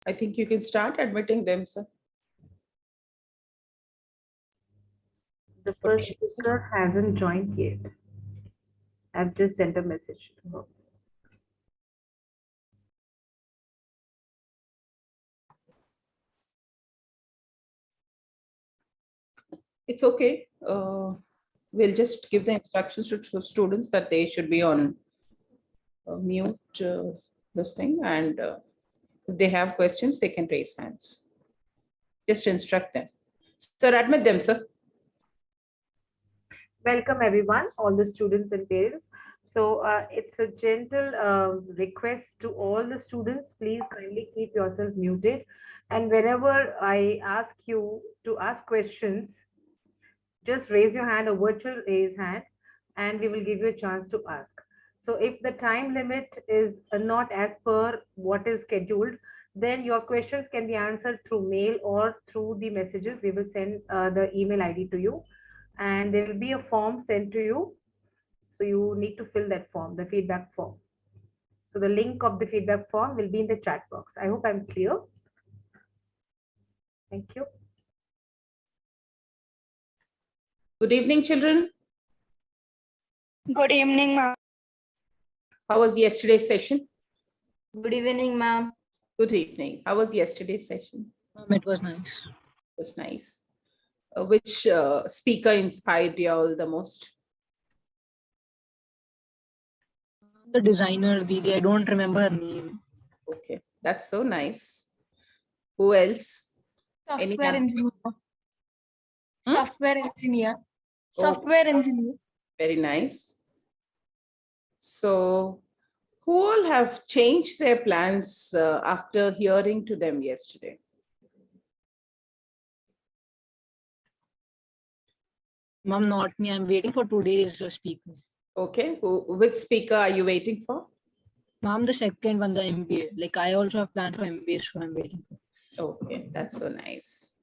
I think you can start admitting them, sir. The first speaker hasn't joined yet. I've just sent a message to her. It's okay. We'll just give the instructions to students that they should be on mute this thing, and if they have questions, they can raise hands. Just instruct them. Sir, admit them, sir. Welcome everyone, all the students and parents. So it's a gentle request to all the students, please kindly keep yourself muted. And whenever I ask you to ask questions, just raise your hand, a virtual raise hand, and we will give you a chance to ask. So if the time limit is not as per what is scheduled, then your questions can be answered through mail or through the messages. We will send the email ID to you, and there will be a form sent to you. So you need to fill that form, the feedback form. So the link of the feedback form will be in the chat box. I hope I'm clear. Thank you. Good evening, children. Good evening, ma'am. How was yesterday's session? Good evening, ma'am. Good evening. How was yesterday's session? It was nice. It was nice. Which speaker inspired you all the most? The designer, Didi, I don't remember her name. Okay, that's so nice. Who else? Any Software other- engineer. Hmm? Software engineer. Oh. Software engineer. Very nice. So, who all have changed their plans after hearing to them yesterday? Mom, not me. I'm waiting for today's speaker. Okay, which speaker are you waiting for? Mom, the second one, the MBA. Like I also have plans for MBA, so I'm waiting for. Okay, that's so nice.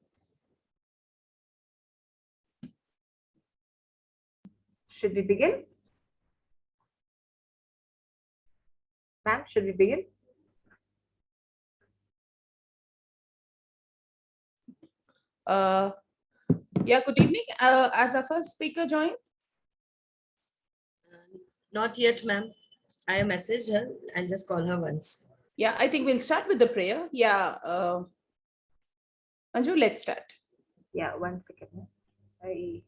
Should we begin? Ma'am, should we begin? Yeah, good evening. As our first speaker joined? Not yet, ma'am. I messaged her. I'll just call her once. Yeah, I think we'll start with the prayer. Yeah, Anju, let's start. Yeah, 1 second. Okay.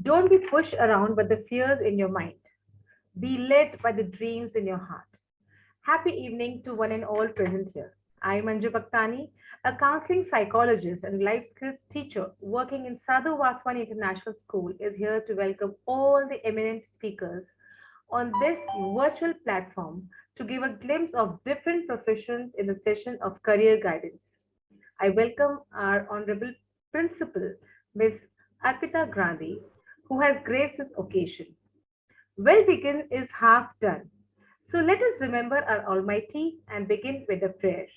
Don't be pushed around by the fears in your mind. Be led by the dreams in your heart. Happy evening to one and all present here. I am Mba Qualification, a counseling psychologist and life skills teacher working in Sadhu Vaswani International School, is here to welcome all the eminent speakers on this virtual platform to give a glimpse of different professions in the session of career guidance. I welcome our Honorable Principal, Ms. Ankita Gupta, who has graced this occasion. Well begin is half done. So let us remember our Almighty and begin with a prayer.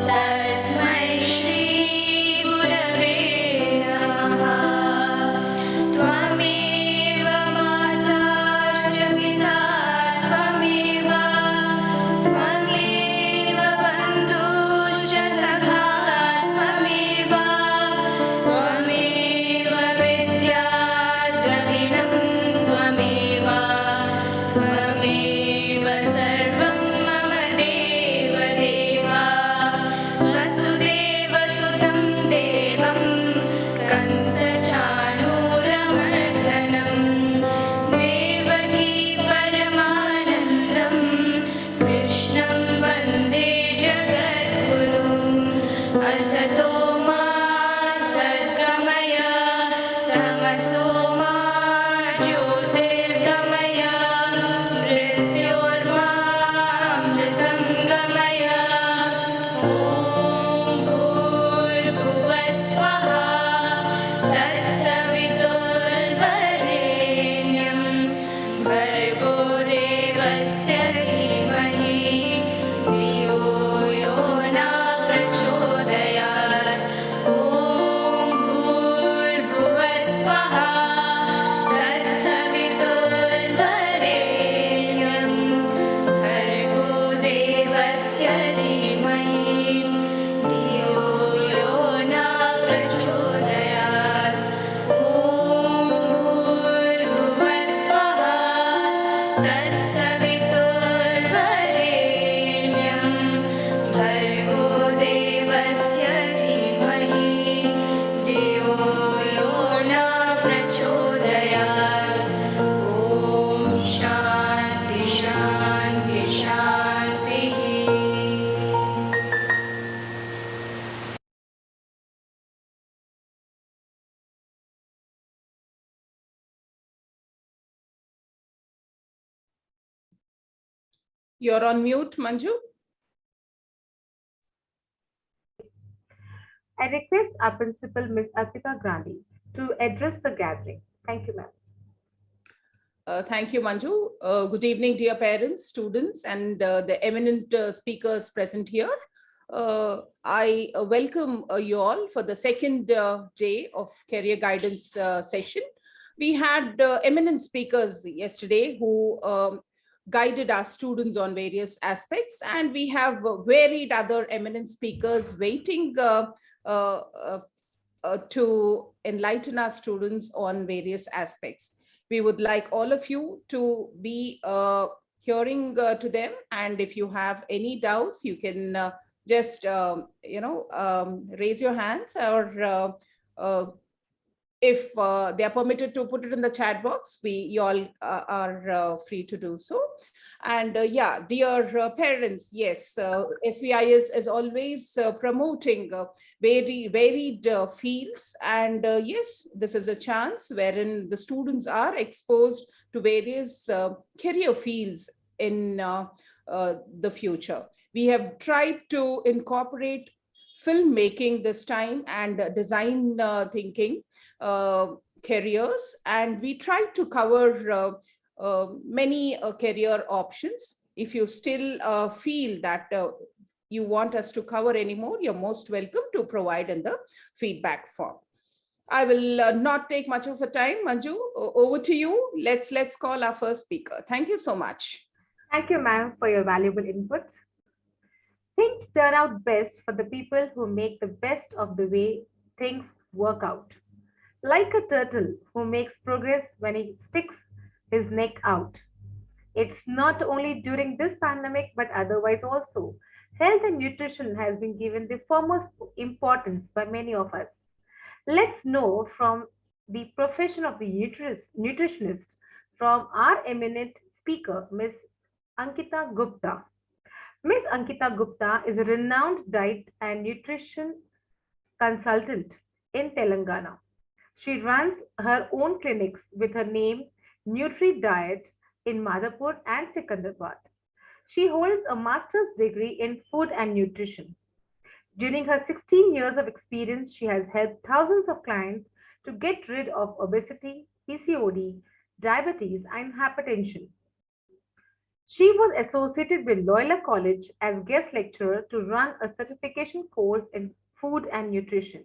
Tasmai Shri Gurave Namaha. You're on mute, Manju. I request our principal, Ms. Ankita Gupta, to address the gathering. Thank you, ma'am. Thank you, Manju. Good evening, dear parents, students, and the eminent speakers present here. I welcome you all for the second day of career guidance session. We had eminent speakers yesterday who guided our students on various aspects, and we have varied other eminent speakers waiting to enlighten our students on various aspects. We would like all of you to be hearing to them, and if you have any doubts, you can just raise your hands, or if they are permitted to put it in the chat box, you all are free to do so. And yeah, dear parents, yes, SVIS is always promoting very varied fields, and yes, this is a chance wherein the students are exposed to various career fields in the future. We have tried to incorporate filmmaking this time and design thinking careers, and we try to cover many career options. If you still feel that you want us to cover any more, you're most welcome to provide in the feedback form. I will not take much of a time. Manju, over to you. Let's call our first speaker. Thank you so much. Thank you, ma'am, for your valuable inputs. Things turn out best for the people who make the best of the way things work out. Like a turtle who makes progress when he sticks his neck out. It's not only during this pandemic, but otherwise also. Health and nutrition has been given the foremost importance by many of us. Let's know from the profession of the nutritionist from our eminent speaker, Ms. Ankita Gupta. Ms. Ankita Gupta is a renowned diet and nutrition consultant in Telangana. She runs her own clinics with her name Nutri Diet in Madhapur and Secunderabad. She holds a master's degree in food and nutrition. During her 16 years of experience, she has helped thousands of clients to get rid of obesity, PCOD, diabetes, and hypertension. She was associated with Loyola College as guest lecturer to run a certification course in food and nutrition.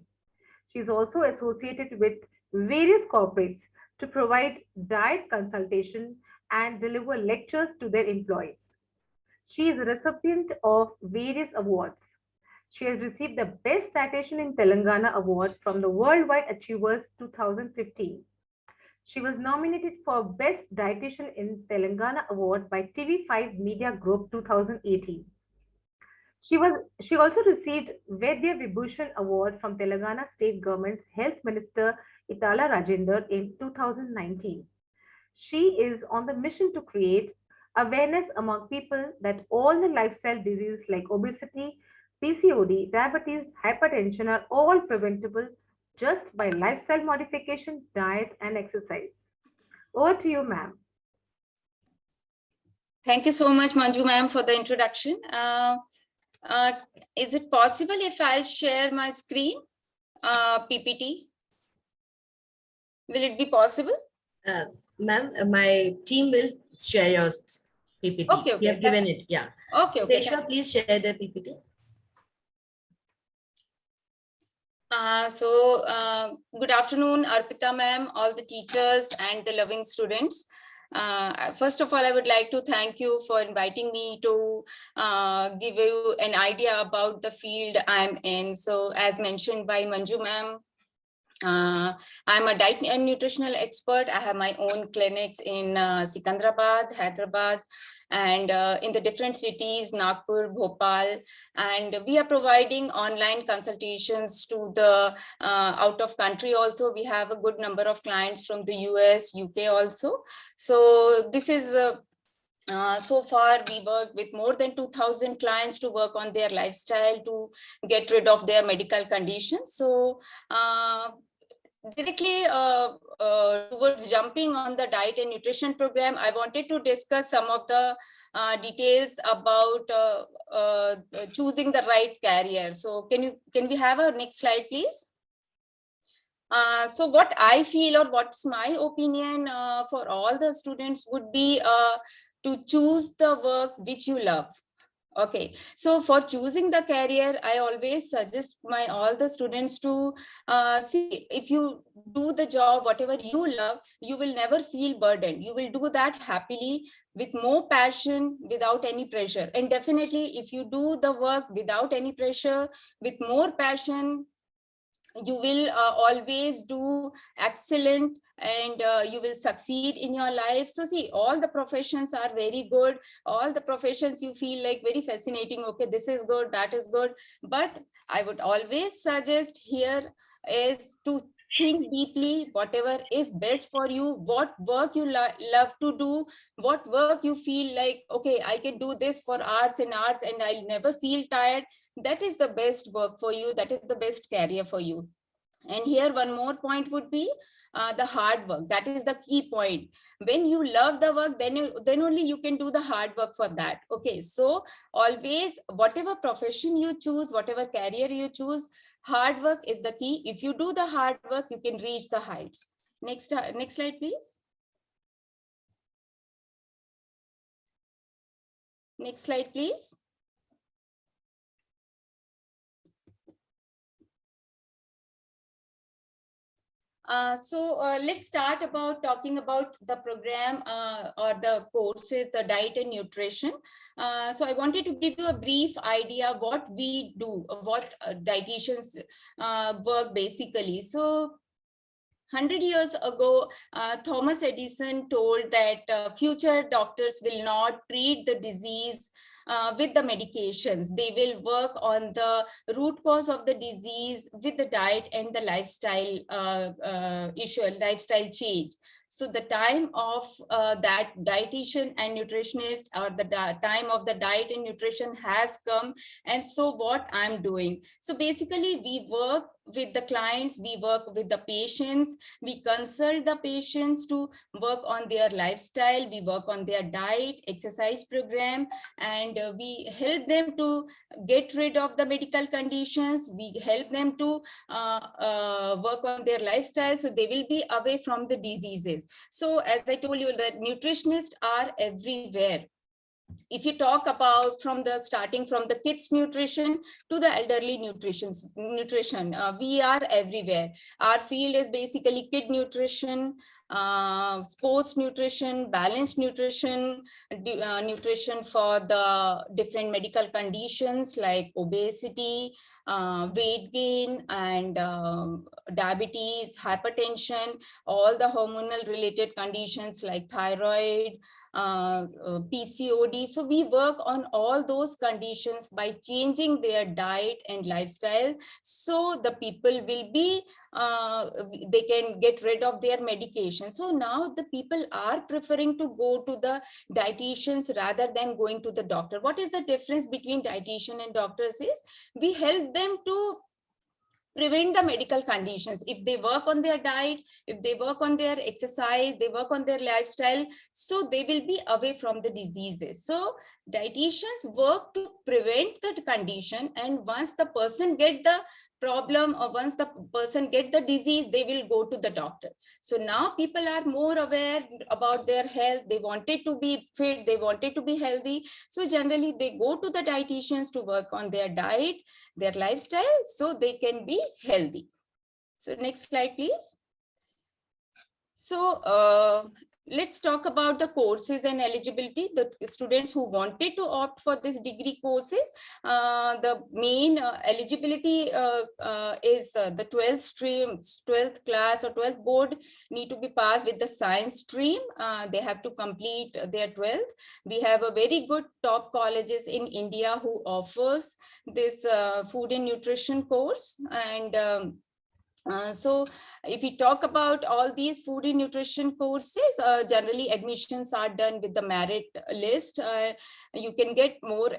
She is also associated with various corporates to provide diet consultation and deliver lectures to their employees. She is a recipient of various awards. She has received the Best Dietitian in Telangana award from the Worldwide Achievers 2015. She was nominated for Best Dietitian in Telangana award by TV5 Media Group 2018. She also received Vaidya Vibhushan Award from Telangana State Government's Health Minister Itala Rajender in 2019. She is on the mission to create awareness among people that all the lifestyle diseases like obesity, PCOD, diabetes, hypertension are all preventable just by lifestyle modification, diet, and exercise. Over to you, ma'am. Thank you so much, Manju ma'am, for the introduction. Is it possible if I'll share my screen, PPT? Will it be possible? Ma'am, my team will share your PPT. Okay, We have given it, yeah. Okay, okay. Desha, please share the PPT. Good afternoon, Arpita ma'am, all the teachers and the loving students. First of all, I would like to thank you for inviting me to give you an idea about the field I'm in. So as mentioned by Manju ma'am, I'm a diet and nutritional expert. I have my own clinics in Secunderabad, Hyderabad, and in the different cities, Nagpur, Bhopal, and we are providing online consultations to the out of country also. We have a good number of clients from the US, UK also. So this is so far we work with more than 2,000 clients to work on their lifestyle to get rid of their medical conditions. So directly towards jumping on the diet and nutrition program, I wanted to discuss some of the details about choosing the right career. So can we have a next slide, please? So what I feel, or what's my opinion for all the students would be to choose the work which you love. Okay, so for choosing the career, I always suggest all the students to see, if you do the job, whatever you love, you will never feel burdened. You will do that happily, with more passion, without any pressure. And definitely, if you do the work without any pressure, with more passion, you will always do excellent, and you will succeed in your life. So see, all the professions are very good. All the professions you feel like very fascinating. Okay, this is good, that is good. But I would always suggest here is to think deeply, whatever is best for you, what work you love to do, what work you feel like, okay, I can do this for hours and hours and I'll never feel tired. That is the best work for you. That is the best career for you. And here one more point would be the hard work. That is the key point. When you love the work, then only you can do the hard work for that. Okay, so always, whatever profession you choose, whatever career you choose, hard work is the key. If you do the hard work, you can reach the heights. Next slide, please. Next slide, please. Let's start about talking about the program or the courses, the diet and nutrition. So I wanted to give you a brief idea what we do, what dietitians work basically. So 100 years ago, Thomas Edison told that future doctors will not treat the disease with the medications. They will work on the root cause of the disease with the diet and the lifestyle lifestyle change. So the time of that dietitian and nutritionist, or the time of the diet and nutrition has come. And so what I'm doing, so basically we work with the clients, we work with the patients, we consult the patients to work on their lifestyle, we work on their diet, exercise program, and we help them to get rid of the medical conditions. We help them to work on their lifestyle, so they will be away from the diseases. So as I told you, that nutritionists are everywhere. If you talk about starting from the kids nutrition to the elderly nutrition, we are everywhere. Our field is basically kid nutrition, sports nutrition, balanced nutrition, nutrition for the different medical conditions like obesity, weight gain, and diabetes, hypertension, all the hormonal related conditions like thyroid, PCOD. So we work on all those conditions by changing their diet and lifestyle, so the people will be they can get rid of their medication. So now the people are preferring to go to the dietitians rather than going to the doctor. What is the difference between dietitian and doctors is we help them to prevent the medical conditions. If they work on their diet, if they work on their exercise, they work on their lifestyle, so they will be away from the diseases. So dietitians work to prevent the condition, and once the person get the problem, or once the person get the disease, they will go to the doctor. So now people are more aware about their health. They wanted to be fit, they wanted to be healthy, so generally they go to the dietitians to work on their diet, their lifestyle, so they can be healthy. So next slide, please. So let's talk about the courses and eligibility. The students who wanted to opt for this degree courses, the main eligibility is the 12th stream, 12th class or 12th board need to be passed with the science stream. They have to complete their 12th. We have a very good top colleges in India who offers this food and nutrition course, and So if we talk about all these food and nutrition courses, generally admissions are done with the merit list. You can get more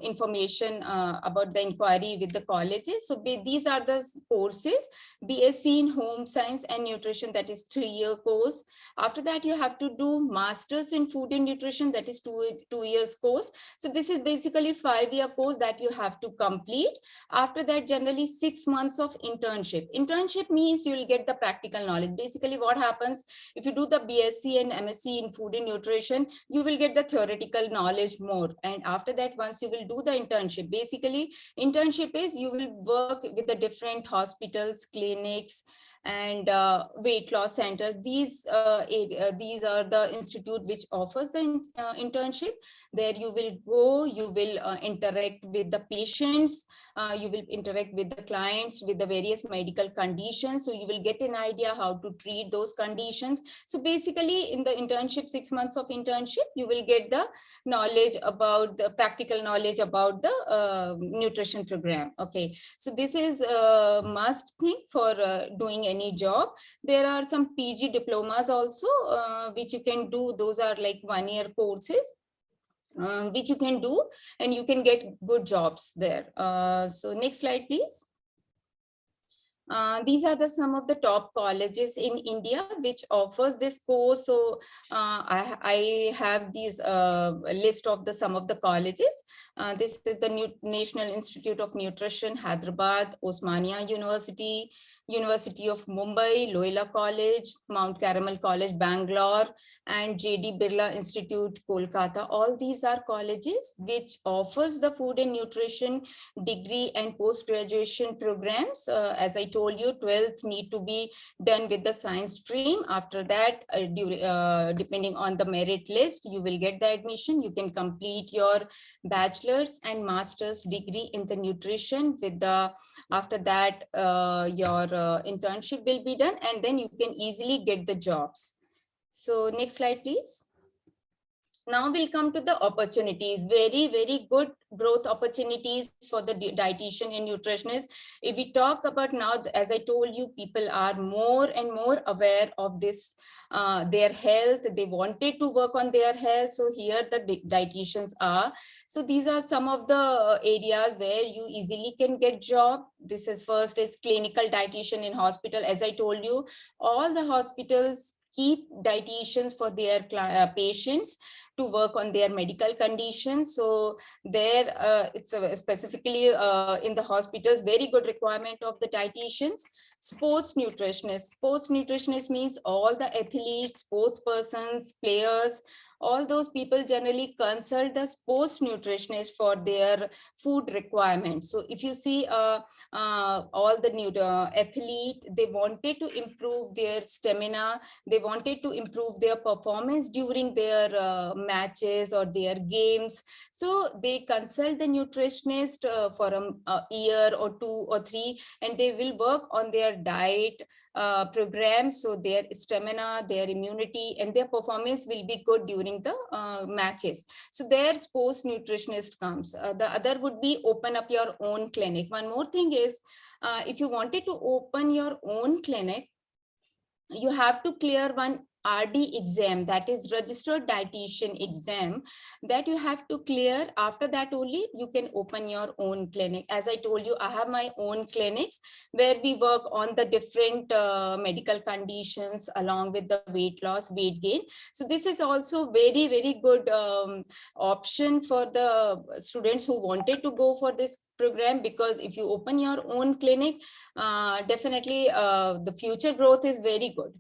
information about the inquiry with the colleges. So these are the courses: BSc in Home Science and Nutrition, that is 3-year course. After that, you have to do Masters in Food and Nutrition, that is 2 years course. So this is basically 5-year course that you have to complete. After that, generally 6 months of internship. Internship means you will get the practical knowledge. Basically, what happens if you do the BSc and MSc in Food and Nutrition, you will get the theoretical knowledge more. And after that, once you will do the internship, basically internship is you will work with the different hospitals, clinics, and weight loss centers. These are the institute which offers the internship. There you will go, you will interact with the patients, you will interact with the clients with the various medical conditions. So you will get an idea how to treat those conditions. So basically in the internship, 6 months of internship, you will get the knowledge about the practical knowledge about the nutrition program. Okay, so this is a must thing for doing any job. There are some PG diplomas also, which you can do. Those are like 1-year courses, which you can do, and you can get good jobs there. So next slide, please. These are some of the top colleges in India which offers this course. So I have these list of some of the colleges. This is the National Institute of Nutrition, Hyderabad, Osmania University, University of Mumbai, Loyola College, Mount Carmel College, Bangalore, and JD Birla Institute, Kolkata. All these are colleges which offers the food and nutrition degree and post-graduation programs. As I told you, 12th need to be done with the science stream. After that, depending on the merit list, you will get the admission. You can complete your bachelor's and master's degree in the nutrition with the, after that, your internship will be done, and then you can easily get the jobs. So next slide, please. Now we'll come to the opportunities. Very, very good growth opportunities for the dietitian and nutritionist. If we talk about now, as I told you, people are more and more aware of this, their health. They wanted to work on their health. So here the dietitians are. So these are some of the areas where you easily can get job. This is first is clinical dietitian in hospital. As I told you, all the hospitals keep dietitians for their patients to work on their medical conditions. So there it's specifically in the hospitals, very good requirement of the dietitians. Sports nutritionists. Sports nutritionists means all the athletes, sports persons, players, all those people generally consult the sports nutritionist for their food requirements. So if you see all the athlete, they wanted to improve their stamina, they wanted to improve their performance during their matches or their games. So they consult the nutritionist for a year or 2 or 3, and they will work on their diet programs. So their stamina, their immunity, and their performance will be good during the matches. So their sports nutritionist comes. The other would be open up your own clinic. One more thing is, if you wanted to open your own clinic, you have to clear one RD exam, that is registered dietitian exam, that you have to clear. After that only you can open your own clinic. As I told you, I have my own clinics where we work on the different medical conditions along with the weight loss, weight gain. So this is also very, very good option for the students who wanted to go for this program, because if you open your own clinic, definitely the future growth is very good.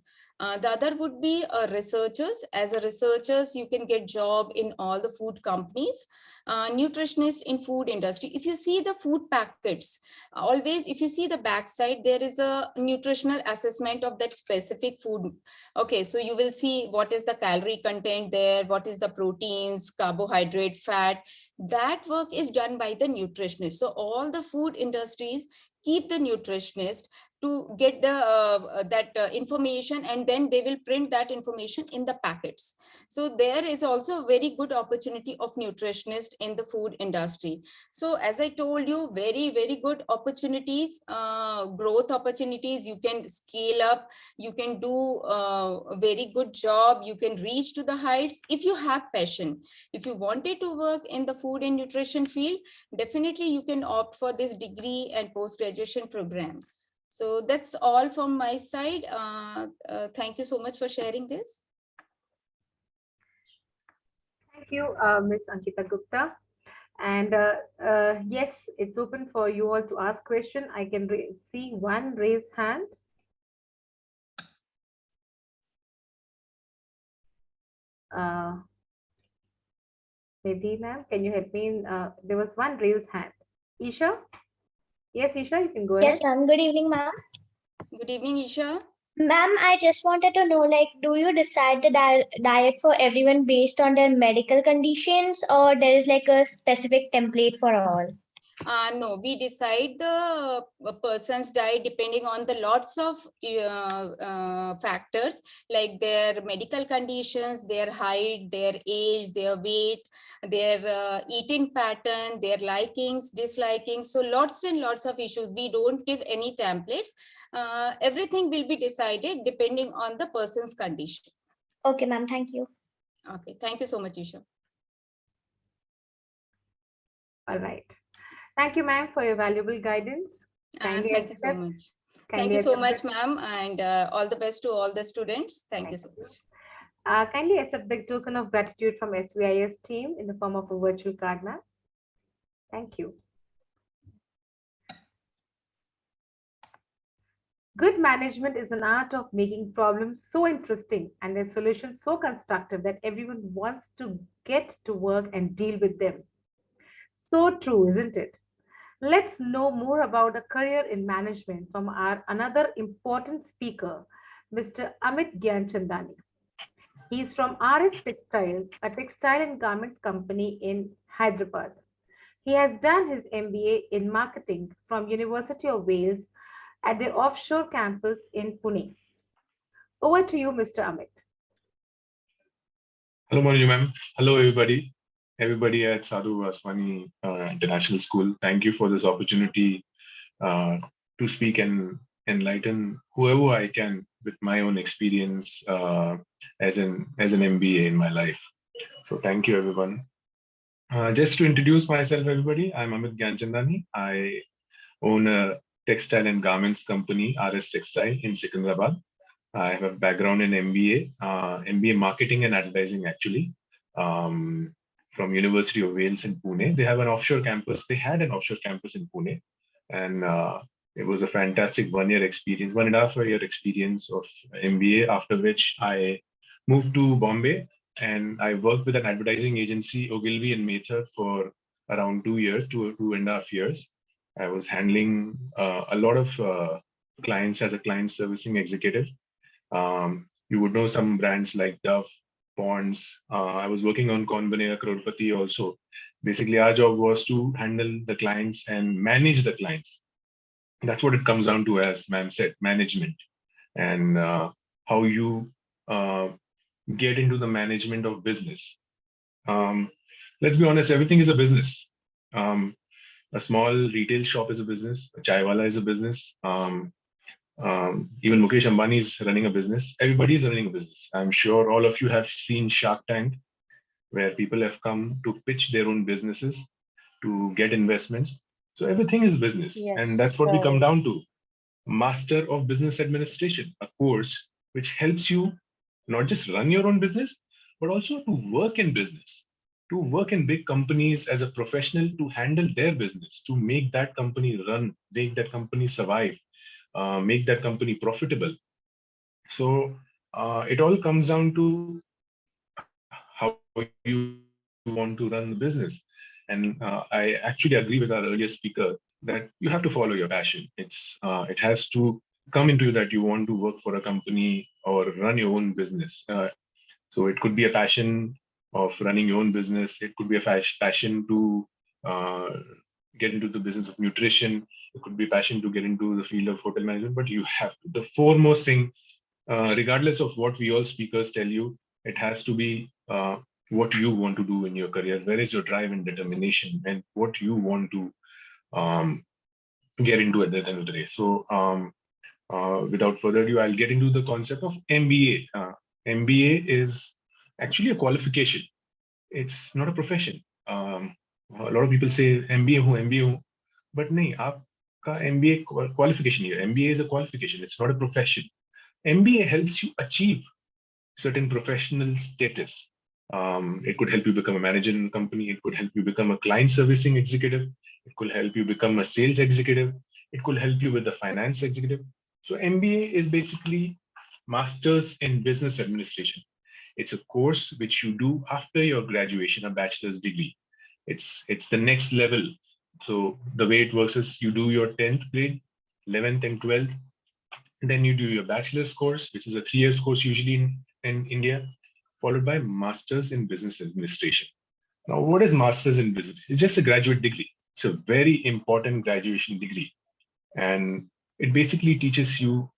The other would be researchers. As a researchers, you can get job in all the food companies. Nutritionist in food industry. If you see the food packets, always if you see the backside, there is a nutritional assessment of that specific food. Okay, so you will see what is the calorie content there, what is the proteins, carbohydrate, fat. that work is done by the nutritionist. So all the food industries keep the nutritionist to get the information, and then they will print that information in the packets. So there is also a very good opportunity of nutritionist in the food industry. So as I told you, very, very good opportunities, growth opportunities. You can scale up, you can do a very good job, you can reach to the heights if you have passion. If you wanted to work in the food and nutrition field, definitely you can opt for this degree and post-graduation program. So that's all from my side. Thank you so much for sharing this. Thank you, Ms. Ankita Gupta. And yes, it's open for you all to ask question. I can see one raised hand. Maybe, ma'am, can you help me? There was one raised hand. Isha? Yes, Isha, you can go Yes, ahead. ma'am. Good evening, ma'am. Good evening, Isha. Ma'am, I just wanted to know, like, do you decide the diet for everyone based on their medical conditions, or there is like a specific template for all? No, we decide the person's diet depending on the lots of factors, like their medical conditions, their height, their age, their weight, their eating pattern, their likings, dislikings. So lots and lots of issues. We don't give any templates. Everything will be decided depending on the person's condition. Okay, ma'am. Thank you. Okay, thank you so much, Isha. All right. Thank you, ma'am, for your valuable guidance. Kindly Thank you so accept- much. Thank kindly you so accept much, ma'am, and all the best to all the students. Thank you so much. Kindly accept the token of gratitude from SVIS team in the form of a virtual card, ma'am. Thank you. Good management is an art of making problems so interesting and their solutions so constructive that everyone wants to get to work and deal with them. So true, isn't it? Let's know more about a career in management from our another important speaker, Mr. Amit Gyanchandani. He's from RS Textile, a textile and garments company in Hyderabad. He has done his MBA in marketing from University of Wales at their offshore campus in Pune. Over to you, Mr. Amit. Hello, Manju ma'am. Hello, everybody. Everybody at Sadhu Vaswani International School. Thank you for this opportunity to speak and enlighten whoever I can with my own experience as an MBA in my life. So thank you, everyone. Just to introduce myself, everybody, I'm Amit Gyanchandani. I own a textile and garments company, RS Textile, in Secunderabad. I have a background in MBA, MBA marketing and advertising, actually, from University of Wales in Pune. They have an offshore campus. They had an offshore campus in Pune, and it was a fantastic 1 year experience, 1.5 year experience of MBA. After which I moved to Bombay, and I worked with an advertising agency, Ogilvy and Mather, for around 2 years, 2.5 years. I was handling a lot of clients as a client servicing executive. You would know some brands like Dove, Ponds. I was working on Kaun Banega Crorepati also. Basically, our job was to handle the clients and manage the clients. That's what it comes down to, as ma'am said, management, and how you get into the management of business. Let's be honest, everything is a business. A small retail shop is a business. A chaiwala is a business. Even Mukesh Ambani is running a business. Everybody is running a business. I'm sure all of you have seen Shark Tank, where people have come to pitch their own businesses to get investments. So everything is business. And that's what we come down to. Master of Business Administration, a course which helps you not just run your own business, but also to work in business, to work in big companies as a professional, to handle their business, to make that company run, make that company survive, make that company profitable. So it all comes down to how you want to run the business. And I actually agree with our earlier speaker that you have to follow your passion. It has to come into you that you want to work for a company or run your own business. So it could be a passion of running your own business. It could be a passion to get into the business of nutrition. It could be passion to get into the field of hotel management. But you have to. The foremost thing, regardless of what we all speakers tell you, it has to be what you want to do in your career. Where is your drive and determination, and what you want to get into at the end of the day. So without further ado, I'll get into the concept of MBA. MBA is actually a qualification. It's not a profession. A lot of people say MBA ho, but nahi, aapka MBA qualification here. MBA is a qualification. It's not a profession. MBA helps you achieve certain professional status. It could help you become a manager in a company. It could help you become a client servicing executive. It could help you become a sales executive. It could help you with the finance executive. So MBA is basically Masters in Business Administration. It's a course which you do after your graduation, a bachelor's degree. It's the next level. So the way it works is you do your 10th grade, 11th and 12th. Then you do your bachelor's course, which is a 3 years course usually in India, followed by Masters in Business Administration. Now, what is Masters in Business? It's just a graduate degree. It's a very important graduation degree. And it basically teaches you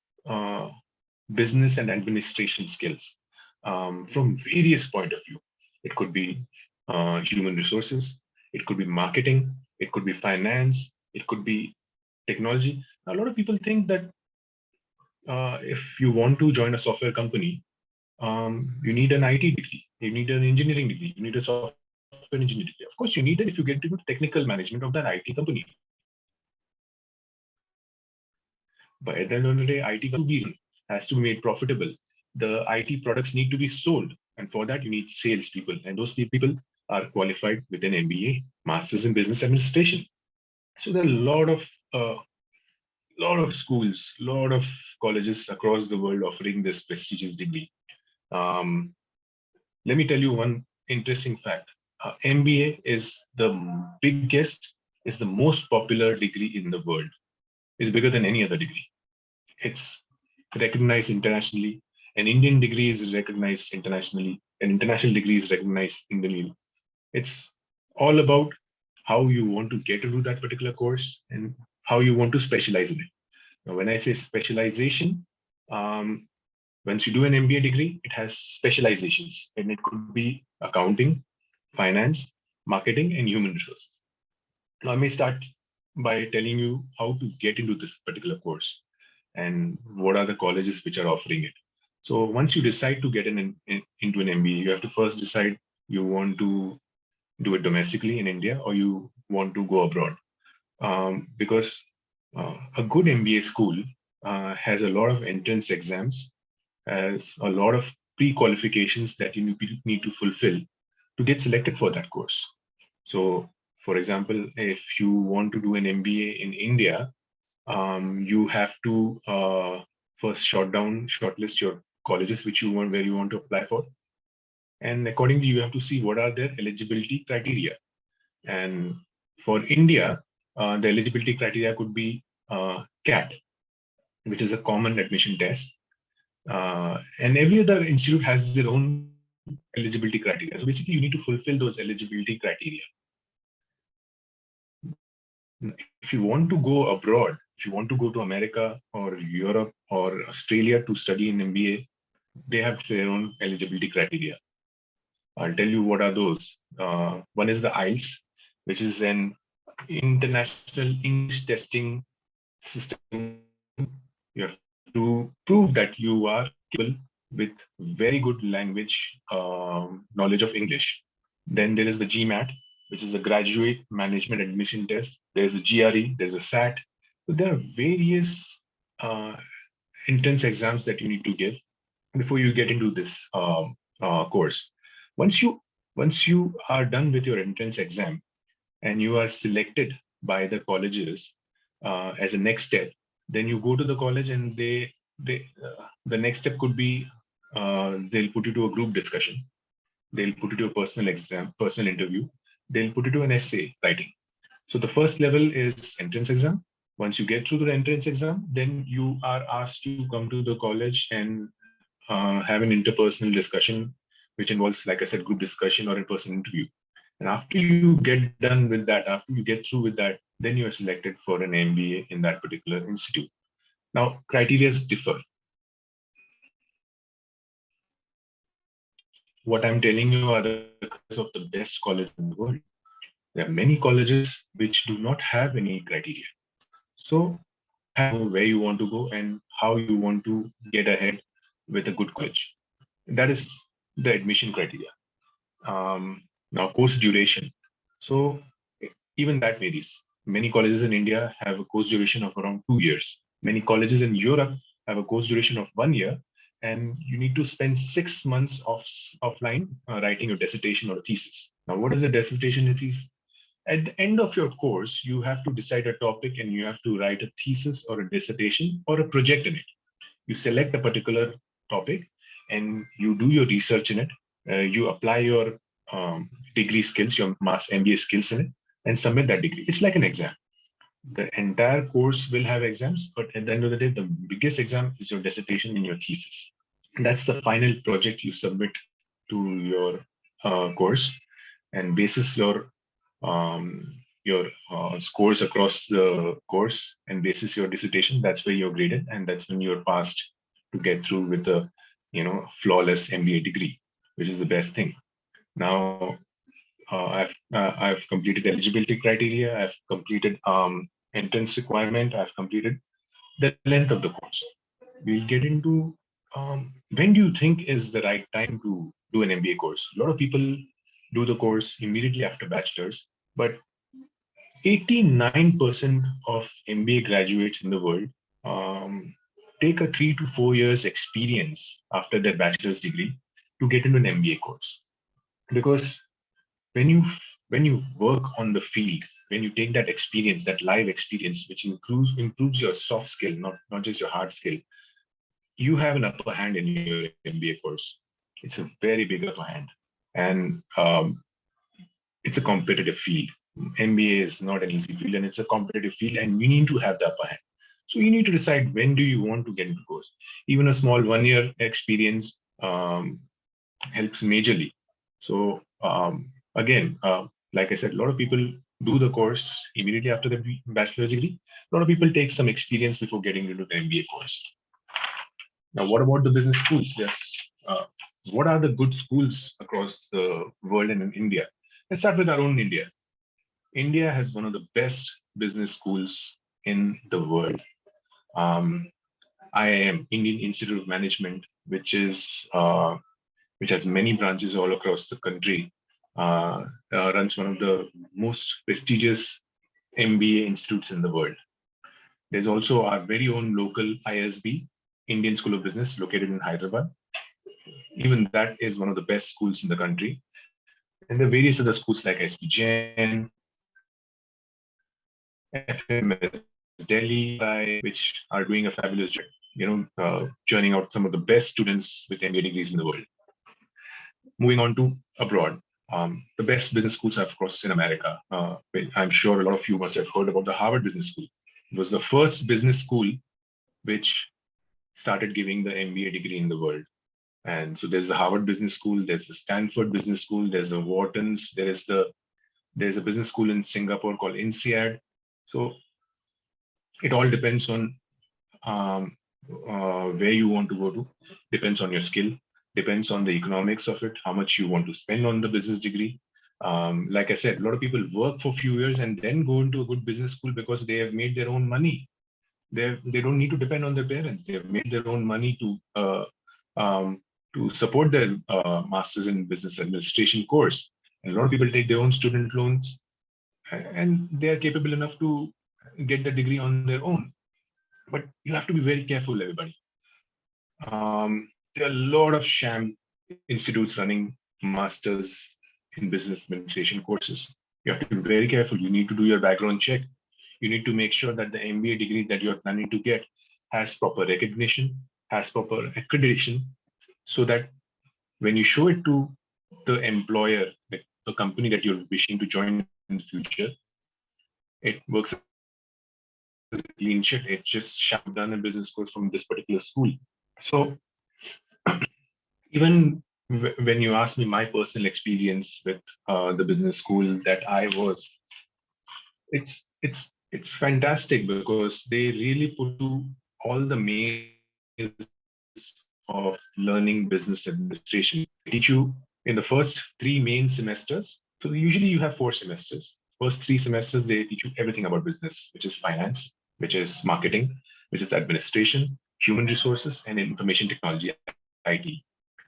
business and administration skills from various point of view. It could be human resources. It could be marketing. It could be finance. It could be technology. A lot of people think that if you want to join a software company, you need an IT degree, you need an engineering degree, you need a software engineering degree. Of course, you need that if you get into technical management of that IT company. But at the end of the day, IT has to be made profitable. The IT products need to be sold. And for that, you need salespeople. And those people are qualified with an MBA, Masters in Business Administration. So there are a lot of schools, a lot of colleges across the world offering this prestigious degree. Let me tell you one interesting fact. MBA is the most popular degree in the world. It's bigger than any other degree. It's recognized internationally. An Indian degree is recognized internationally. An international degree is recognized Indian. It's all about how you want to get into that particular course and how you want to specialize in it. Now, when I say specialization, once you do an MBA degree, it has specializations, and it could be accounting, finance, marketing, and human resources. Now, I may start by telling you how to get into this particular course and what are the colleges which are offering it. So once you decide to get into an MBA, you have to first decide you want to do it domestically in India or you want to go abroad. Because a good MBA school has a lot of entrance exams, has a lot of pre-qualifications that you need to fulfill to get selected for that course. So, for example, if you want to do an MBA in India, you have to first shortlist your colleges where you want to apply for. And accordingly, you have to see what are their eligibility criteria. And for India, the eligibility criteria could be CAT, which is a common admission test. And every other institute has their own eligibility criteria. So basically, you need to fulfill those eligibility criteria. If you want to go abroad, if you want to go to America or Europe or Australia to study in MBA, they have their own eligibility criteria. I'll tell you what are those. One is the IELTS, which is an international English testing system. You have to prove that you are capable with very good language knowledge of English. Then there is the GMAT, which is a graduate management admission test. There's a GRE, there's a SAT. So there are various entrance exams that you need to give before you get into this course. Once you are done with your entrance exam and you are selected by the colleges as a next step, then you go to the college and the next step could be they'll put you to a group discussion. They'll put you to a personal interview. They'll put you to an essay writing. So the first level is entrance exam. Once you get through the entrance exam, then you are asked to come to the college and have an interpersonal discussion which involves, like I said, group discussion or in-person interview. And after you get done with that, after you get through with that, then you are selected for an MBA in that particular institute. Now, criteria differ. What I'm telling you are the colors of the best colleges in the world. There are many colleges which do not have any criteria. So you have to know where you want to go and how you want to get ahead with a good college. That is the admission criteria. Now, course duration. So even that varies. Many colleges in India have a course duration of around 2 years. Many colleges in Europe have a course duration of 1 year, and you need to spend 6 months offline writing your dissertation or thesis. Now, what is a dissertation or thesis? At the end of your course, you have to decide a topic and you have to write a thesis or a dissertation or a project in it. You select a particular topic and you do your research in it. You apply your degree skills, your master MBA skills in it, and submit that degree. It's like an exam. The entire course will have exams, but at the end of the day, the biggest exam is your dissertation and your thesis. And that's the final project you submit to your course, and basis your scores across the course and basis your dissertation, that's where you're graded, and that's when you're passed to get through with a flawless MBA degree, which is the best thing. Now, I've completed eligibility criteria, I've completed entrance requirement, I've completed the length of the course. We'll get into when do you think is the right time to do an MBA course? A lot of people do the course immediately after bachelor's, but 89% of MBA graduates in the world take a 3 to 4 years experience after their bachelor's degree to get into an MBA course. Because when you work on the field, when you take that experience, that live experience, which improves your soft skill, not just your hard skill, you have an upper hand in your MBA course. It's a very big upper hand, and it's a competitive field. MBA is not an easy field, and it's a competitive field, and you need to have the upper hand. So you need to decide when do you want to get into course. Even a small 1 year experience helps majorly. So again, like I said, a lot of people do the course immediately after the bachelor's degree. A lot of people take some experience before getting into the MBA course. Now, what about the business schools? Yes. What are the good schools across the world and in India? Let's start with our own India. India has one of the best business schools in the world. IIM, Indian Institute of Management, which has many branches all across the country, runs one of the most prestigious MBA institutes in the world. There's also our very own local ISB, Indian School of Business, located in Hyderabad. Even that is one of the best schools in the country. And there are various other schools like SB Jain, FMS Delhi, which are doing a fabulous job, churning out some of the best students with MBA degrees in the world. Moving on to abroad, the best business schools are, of course, in America. I'm sure a lot of you must have heard about the Harvard Business School. It was the first business school which started giving the MBA degree in the world. And so there's the Harvard Business School, there's the Stanford Business School, there's the Wharton's, there's a business school in Singapore called INSEAD. So it all depends on where you want to go to, depends on your skill, depends on the economics of it, how much you want to spend on the business degree. Like I said, a lot of people work for a few years and then go into a good business school because they have made their own money. They don't need to depend on their parents. They have made their own money to support their master's in business administration course. And a lot of people take their own student loans, and they are capable enough to get the degree on their own. But you have to be very careful, everybody. There are a lot of sham institutes running masters in business administration courses. You have to be very careful. You need to do your background check. You need to make sure that the MBA degree that you're planning to get has proper recognition, has proper accreditation, so that when you show it to the employer, the company that you're wishing to join in the future, it works as a clean sheet. It's just done a business course from this particular school. So even when you ask me my personal experience with the business school that I was, it's fantastic because they really put you all the mazes of learning business administration. They teach you in the first 3 main semesters. So usually you have 4 semesters. First 3 semesters they teach you everything about business, which is finance, which is marketing, which is administration, human resources, and information technology (IT).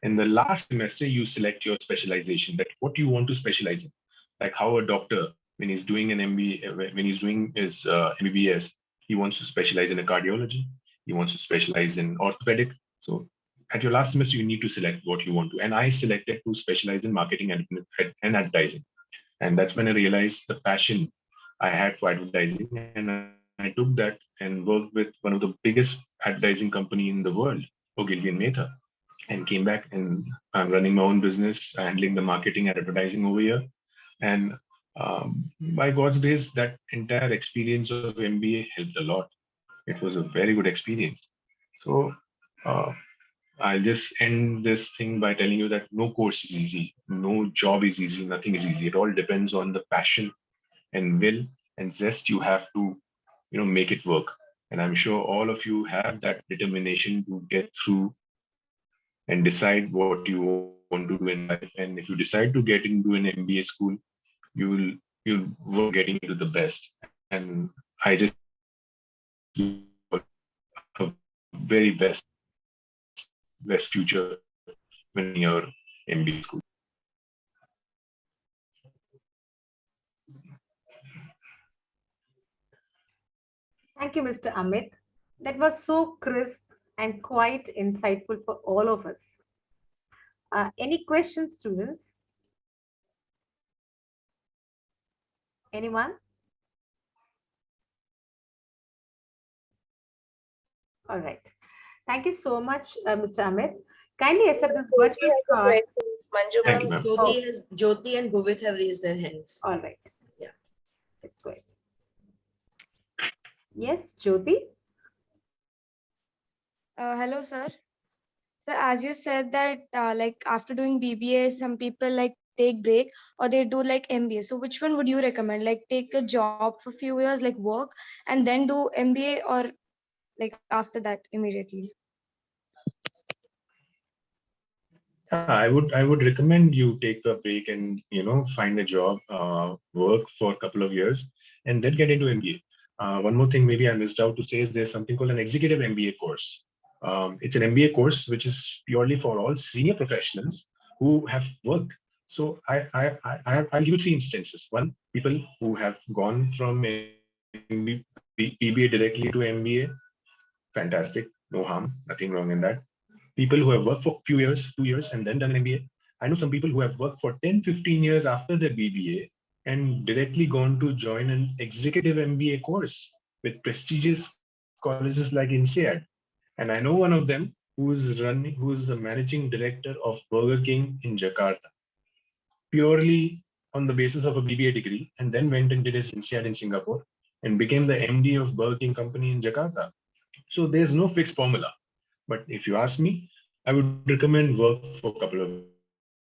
In the last semester, you select your specialization, that what you want to specialize in, like how a doctor when he's doing an MBA, when he's doing his MBBS, he wants to specialize in a cardiology, he wants to specialize in orthopedic. So at your last semester, you need to select what you want to. And I selected to specialize in marketing and advertising. And that's when I realized the passion I had for advertising. And I took that and worked with one of the biggest advertising company in the world, Ogilvy and Mehta, and came back and I'm running my own business, handling the marketing and advertising over here. And by God's grace, that entire experience of MBA helped a lot. It was a very good experience. So uh, I'll just end this thing by telling you that no course is easy, no job is easy, nothing is easy. It all depends on the passion and will and zest you have to, make it work. And I'm sure all of you have that determination to get through and decide what you want to do in life. And if you decide to get into an MBA school, you'll you'll work on getting into the best. And I just wish you all a very best future when you're in your MBA school. Thank you, Mr. Amit. That was so crisp and quite insightful for all of us. Any questions, students? Anyone? All right. Thank you so much, Mr. Amit. Kindly accept this virtual card. Manju Thank you, ma'am, ma'am. Jyoti and Bhuvit have raised their hands. All right. Yeah. Let's go ahead. Yes, Jyoti? Hello, sir. So as you said that like after doing BBA, some people like take break or they do like MBA. So which one would you recommend? Like take a job for few years, like work, and then do MBA, or like after that immediately? I would recommend you take a break and find a job, work for a couple of years, and then get into MBA. One more thing maybe I missed out to say is there's something called an executive MBA course. It's an MBA course which is purely for all senior professionals who have worked. So I'll give you 3 instances. One, people who have gone from PBA directly to MBA, fantastic, no harm, nothing wrong in that. People who have worked for a few years, 2 years, and then done an MBA. I know some people who have worked for 10, 15 years after their BBA and directly gone to join an executive MBA course with prestigious colleges like INSEAD. And I know one of them who is the managing director of Burger King in Jakarta, purely on the basis of a BBA degree, and then went and did his INSEAD in Singapore and became the MD of Burger King company in Jakarta. So there's no fixed formula. But if you ask me, I would recommend work for a couple of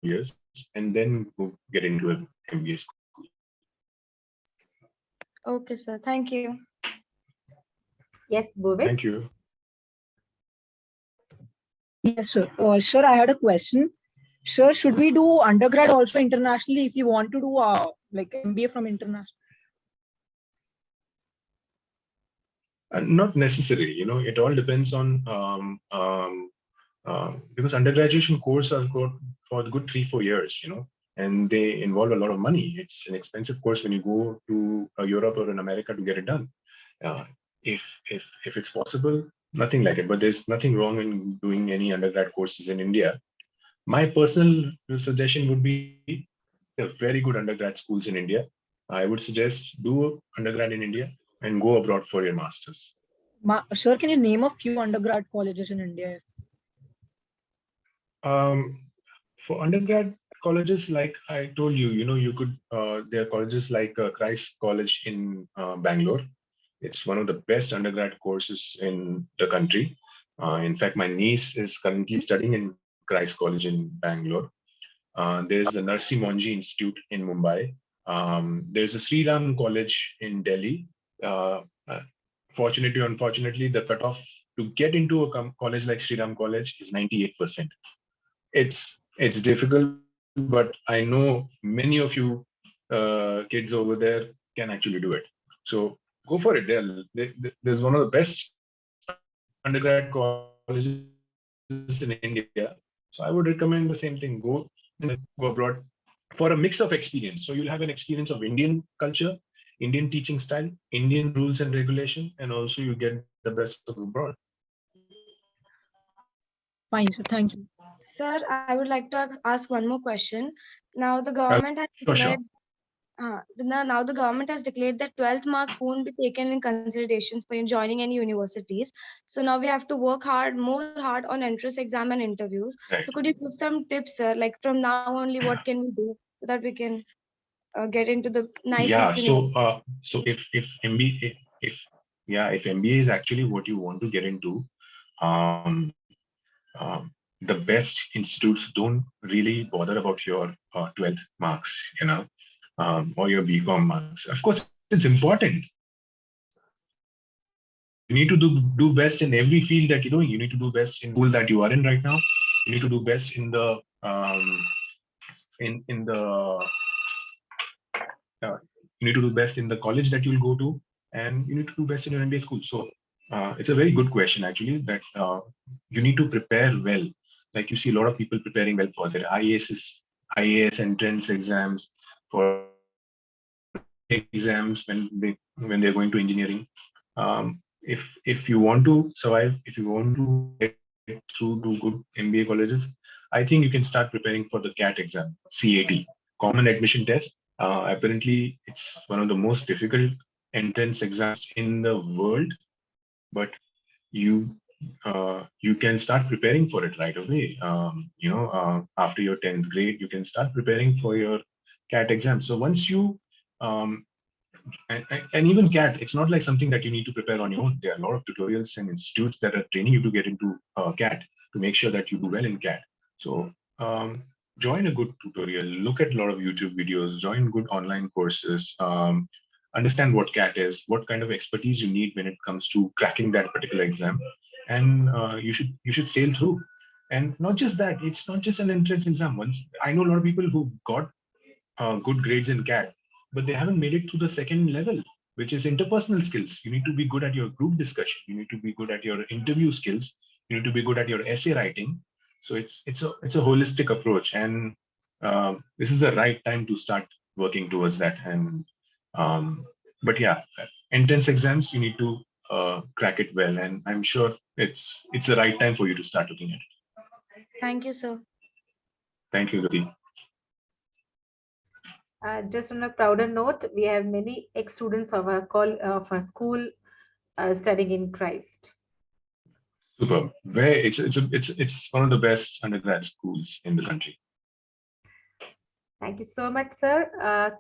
years and then go get into an MBA school. Okay, sir. Thank you. Yes, Bhuvit? Thank you. Yes, sir. Sir, I had a question. Sir, should we do undergrad also internationally if you want to do like MBA from international? Not necessary. It all depends on because undergraduation course are good for a good 3-4 years. And they involve a lot of money. It's an expensive course when you go to Europe or in America to get it done. Uh, if it's possible, nothing like it. But there's nothing wrong in doing any undergrad courses in India. My personal suggestion would be there are very good undergrad schools in India. I would suggest do undergrad in India and go abroad for your masters. Sir, can you name a few undergrad colleges in India? For undergrad colleges, like I told you, you could, there are colleges like Christ College in Bangalore. It's one of the best undergrad courses in the country. In fact, my niece is currently studying in Christ College in Bangalore. There's the Narsi Monji Institute in Mumbai. There's a Sri Ram College in Delhi. Fortunately or unfortunately, the cutoff to get into a college like Sri Ram College is 98%. It's difficult, but I know many of you kids over there can actually do it. So go for it. There's one of the best undergrad colleges in India. So I would recommend the same thing. Go abroad for a mix of experience. So you'll have an experience of Indian culture, Indian teaching style, Indian rules and regulation, and also you get the best of abroad. Fine, sir. Thank you. Sir, I would like to ask one more question. Now the government has Sure, sure. declared now the government has declared that 12th marks won't be taken in considerations for joining any universities. So now we have to work more hard on entrance exam and interviews. Right. So could you give some tips, sir? Like from now only, what can we do so that we can get into the nice Yeah. university? So if MBA if MBA is actually what you want to get into, um, the best institutes don't really bother about your 12th marks, or your BCom marks. Of course, it's important. You need to do best in every field that you're doing. You need to do best in the school that you are in right now. You need to do best in the in the you need to do best in the college that you'll go to, and you need to do best in your MBA school. So it's a very good question actually, that you need to prepare well. Like you see a lot of people preparing well for their IAS entrance exams, for exams when they're going to engineering. If you want to survive, if you want to get through to good MBA colleges, I think you can start preparing for the CAT exam, CAT, Common Admission Test. Apparently, it's one of the most difficult entrance exams in the world, but you you can start preparing for it right away. After your 10th grade, you can start preparing for your CAT exam. So once you and even CAT, it's not like something that you need to prepare on your own. There are a lot of tutorials and institutes that are training you to get into CAT to make sure that you do well in CAT. So join a good tutorial, look at a lot of YouTube videos, join good online courses, understand what CAT is, what kind of expertise you need when it comes to cracking that particular exam, and you should sail through. And not just that, it's not just an entrance exam. I know a lot of people who've got good grades in CAT, but they haven't made it to the second level, which is interpersonal skills. You need to be good at your group discussion. You need to be good at your interview skills. You need to be good at your essay writing. So it's a holistic approach, and this is the right time to start working towards that. And but yeah, entrance exams, you need to crack it well, and I'm sure it's the right time for you to start looking at it. Thank you, sir. Thank you, Gati. Just on a prouder note, we have many ex-students of our school studying in Christ. Superb. It's one of the best undergrad schools in the country. Thank you so much, sir.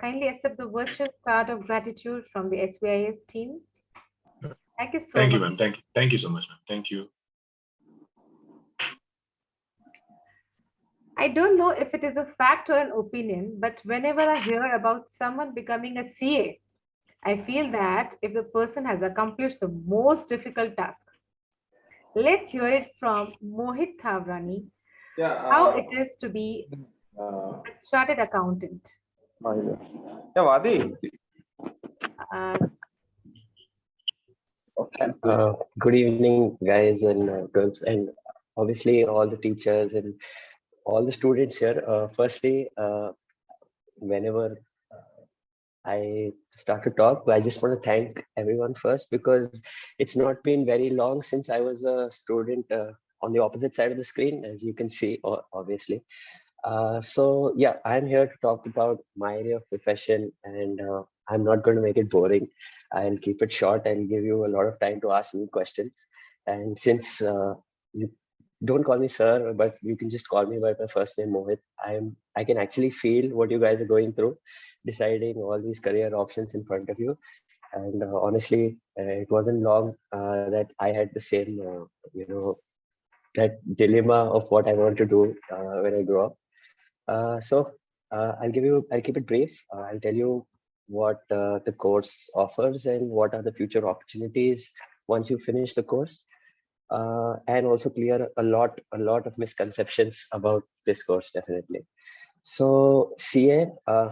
Kindly accept the virtual card of gratitude from the SBIS team. Thank you so Thank much. you, ma'am. Thank you so much, ma'am. Thank you. I don't know if it is a fact or an opinion, but whenever I hear about someone becoming a CA, I feel that if the person has accomplished the most difficult task. Let's hear it from Mohit Thavrani, how it is to be a chartered accountant. Yeah, Vadi. Good evening, guys and girls, and obviously all the teachers and all the students here. Firstly, whenever I start to talk, I just want to thank everyone first, because it's not been very long since I was a student on the opposite side of the screen, as you can see, obviously. So yeah, I'm here to talk about my area of profession, and I'm not going to make it boring. I'll keep it short and give you a lot of time to ask me questions. And since you don't call me sir, but you can just call me by my first name, Mohit. I can actually feel what you guys are going through, deciding all these career options in front of you. And honestly, it wasn't long that I had the same, that dilemma of what I want to do when I grow up. I'll keep it brief. I'll tell you what the course offers and what are the future opportunities once you finish the course, and also clear a lot of misconceptions about this course, definitely. So CA,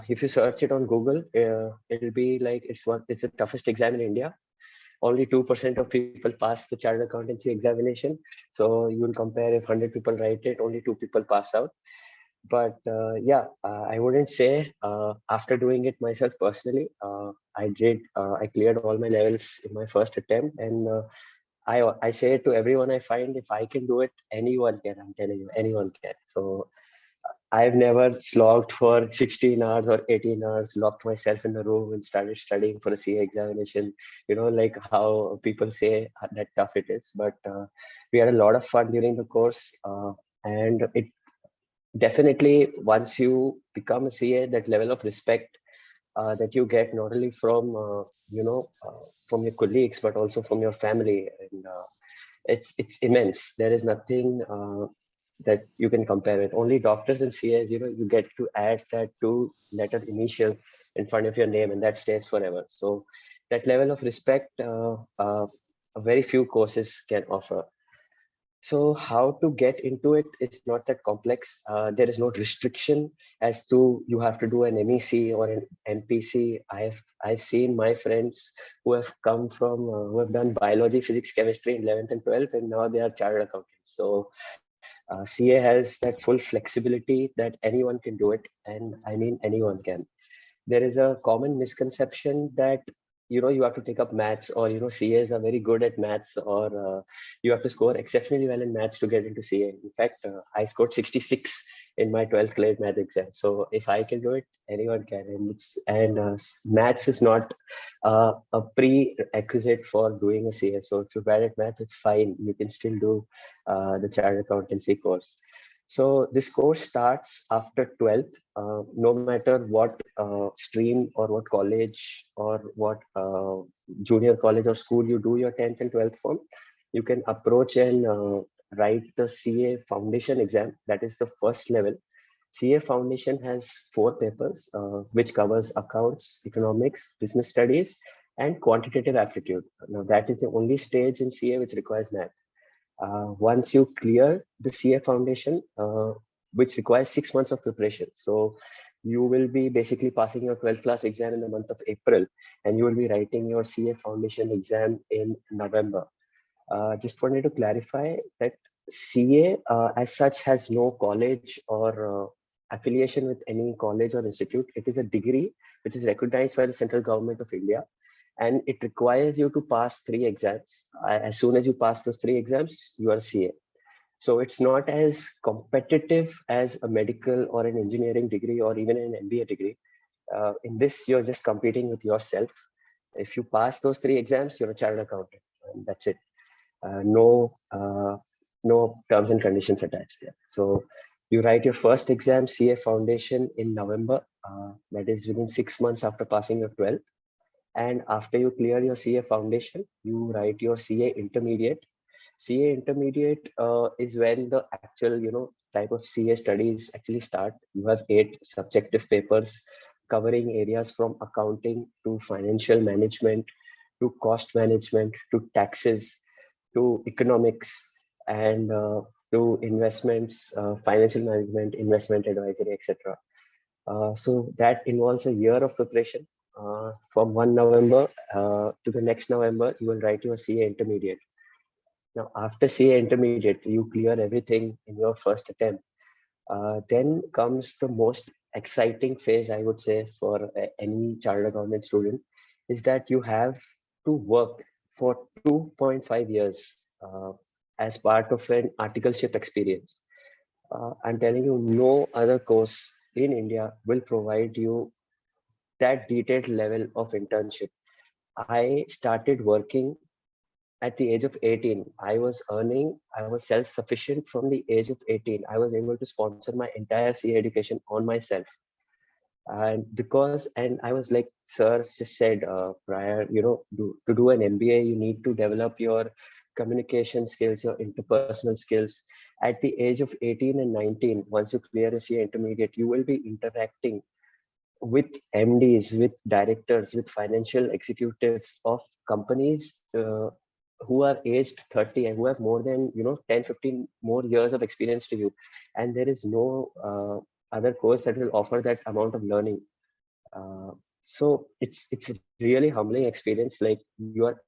if you search it on Google, it'll be like it's the toughest exam in India. Only 2% of people pass the chartered accountancy examination. So you'll compare if 100 people write it, only 2 people pass out. But I wouldn't say after doing it myself personally, I cleared all my levels in my first attempt. And I say it to everyone I find, if I can do it, anyone can. I'm telling you, anyone can. So I've never slogged for 16 hours or 18 hours, locked myself in a room and started studying for a CA examination. Like how people say that tough it is. But we had a lot of fun during the course. And it definitely, once you become a CA, that level of respect that you get not only from your colleagues, but also from your family. And it's immense. There is nothing that you can compare with. Only doctors and CAs, you get to add that two-letter initial in front of your name, and that stays forever. So that level of respect, very few courses can offer. So how to get into it is not that complex. There is no restriction as to you have to do an MEC or an MPC. I've seen my friends who have come from who have done biology, physics, chemistry in 11th and 12th, and now they are chartered accountants. So CA has that full flexibility that anyone can do it, and I mean anyone can. There is a common misconception that you have to take up maths, or CAs are very good at maths, or you have to score exceptionally well in maths to get into CA. In fact, I scored 66 in my 12th grade math exam. So if I can do it, anyone can. And maths is not a prerequisite for doing a CA. So if you're bad at maths, it's fine. You can still do the chartered accountancy course. So this course starts after 12th, no matter what stream or what college or what junior college or school you do your 10th and 12th from. You can approach and write the CA foundation exam. That is the first level. CA foundation has 4 papers, which covers accounts, economics, business studies, and quantitative aptitude. Now that is the only stage in CA which requires math. Once you clear the CA foundation, which requires 6 months of preparation. So you will be basically passing your 12th class exam in the month of April, and you will be writing your CA foundation exam in November. Just wanted to clarify that CA as such has no college or affiliation with any college or institute. It is a degree which is recognized by the central government of India, and it requires you to pass 3 exams. As soon as you pass those 3 exams, you are CA. So it's not as competitive as a medical or an engineering degree or even an MBA degree. In this, you're just competing with yourself. If you pass those 3 exams, you're a chartered accountant, and that's it. No terms and conditions attached there. So you write your first exam, CA Foundation, in November. That is within 6 months after passing your 12th. And after you clear your CA Foundation, you write your CA Intermediate. CA Intermediate is when the actual, type of CA studies actually start. You have 8 subjective papers covering areas from accounting to financial management, to cost management, to taxes, to economics, and to investments, financial management, investment advisory, etc. So that involves a year of preparation. From 1 November to the next November, you will write your CA Intermediate. Now, after CA Intermediate, you clear everything in your first attempt. Then comes the most exciting phase, I would say, for any chartered accountant student, is that you have to work for 2.5 years as part of an articleship experience. I'm telling you, no other course in India will provide you that detailed level of internship. I started working at the age of 18. I was self-sufficient from the age of 18. I was able to sponsor my entire CA education on myself. And I was like, sir just said prior, to do an MBA, you need to develop your communication skills, your interpersonal skills. At the age of 18 and 19, once you clear a CA intermediate, you will be interacting with MDs, with directors, with financial executives of companies who are aged 30 and who have more than 10, 15 more years of experience to you. And there is no other course that will offer that amount of learning. So it's a really humbling experience. Like, you are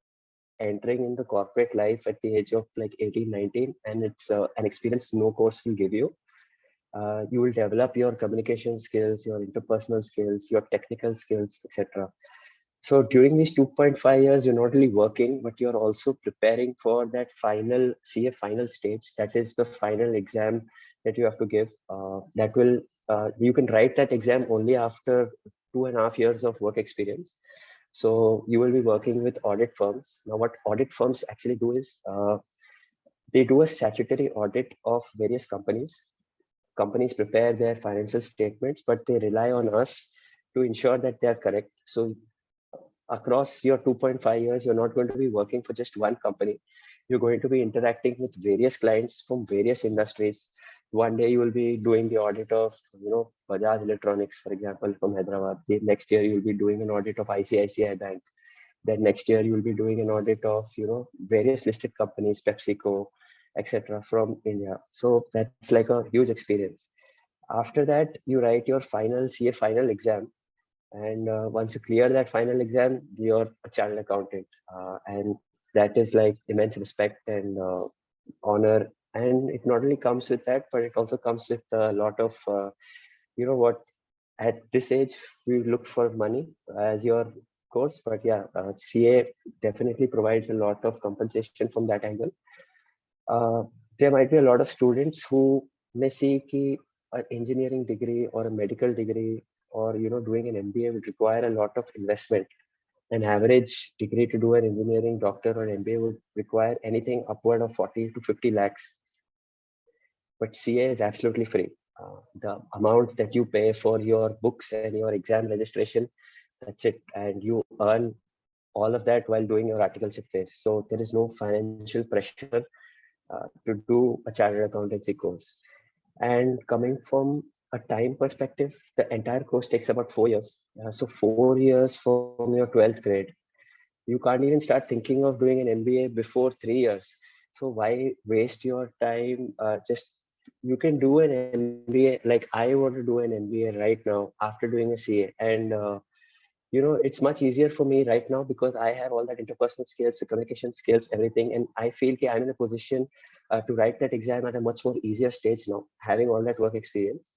entering in the corporate life at the age of like 18, 19, and it's an experience no course will give you. You will develop your communication skills, your interpersonal skills, your technical skills, etc. So during these 2.5 years, you're not only working, but you're also preparing for that final CA final stage. That is the final exam that you have to give. That will you can write that exam only after 2.5 years of work experience. So you will be working with audit firms. Now, what audit firms actually do is they do a statutory audit of various companies. Companies prepare their financial statements, but they rely on us to ensure that they are correct. So across your 2.5 years, you're not going to be working for just one company. You're going to be interacting with various clients from various industries. One day you will be doing the audit of, Bajaj Electronics, for example, from Hyderabad. The next year you will be doing an audit of ICICI Bank. Then next year you will be doing an audit of, various listed companies, PepsiCo, etc. from India. So that's like a huge experience. After that, you write your final CA final exam. And once you clear that final exam, you're a chartered accountant. And that is like immense respect and honor. And it not only comes with that, but it also comes with a lot of, at this age, we look for money as your course. But yeah, CA definitely provides a lot of compensation from that angle. There might be a lot of students who may see an engineering degree or a medical degree or doing an MBA would require a lot of investment. An average degree to do an engineering doctor or MBA would require anything upward of 40 to 50 lakhs. But CA is absolutely free. The amount that you pay for your books and your exam registration, that's it. And you earn all of that while doing your articleship phase. So there is no financial pressure to do a chartered accountancy course. And coming from a time perspective, the entire course takes about 4 years. So 4 years from your 12th grade. You can't even start thinking of doing an MBA before 3 years. So why waste your time? You can do an MBA. Like, I want to do an MBA right now after doing a CA. And it's much easier for me right now because I have all that interpersonal skills, the communication skills, everything. And I feel I'm in a position to write that exam at a much more easier stage now, having all that work experience.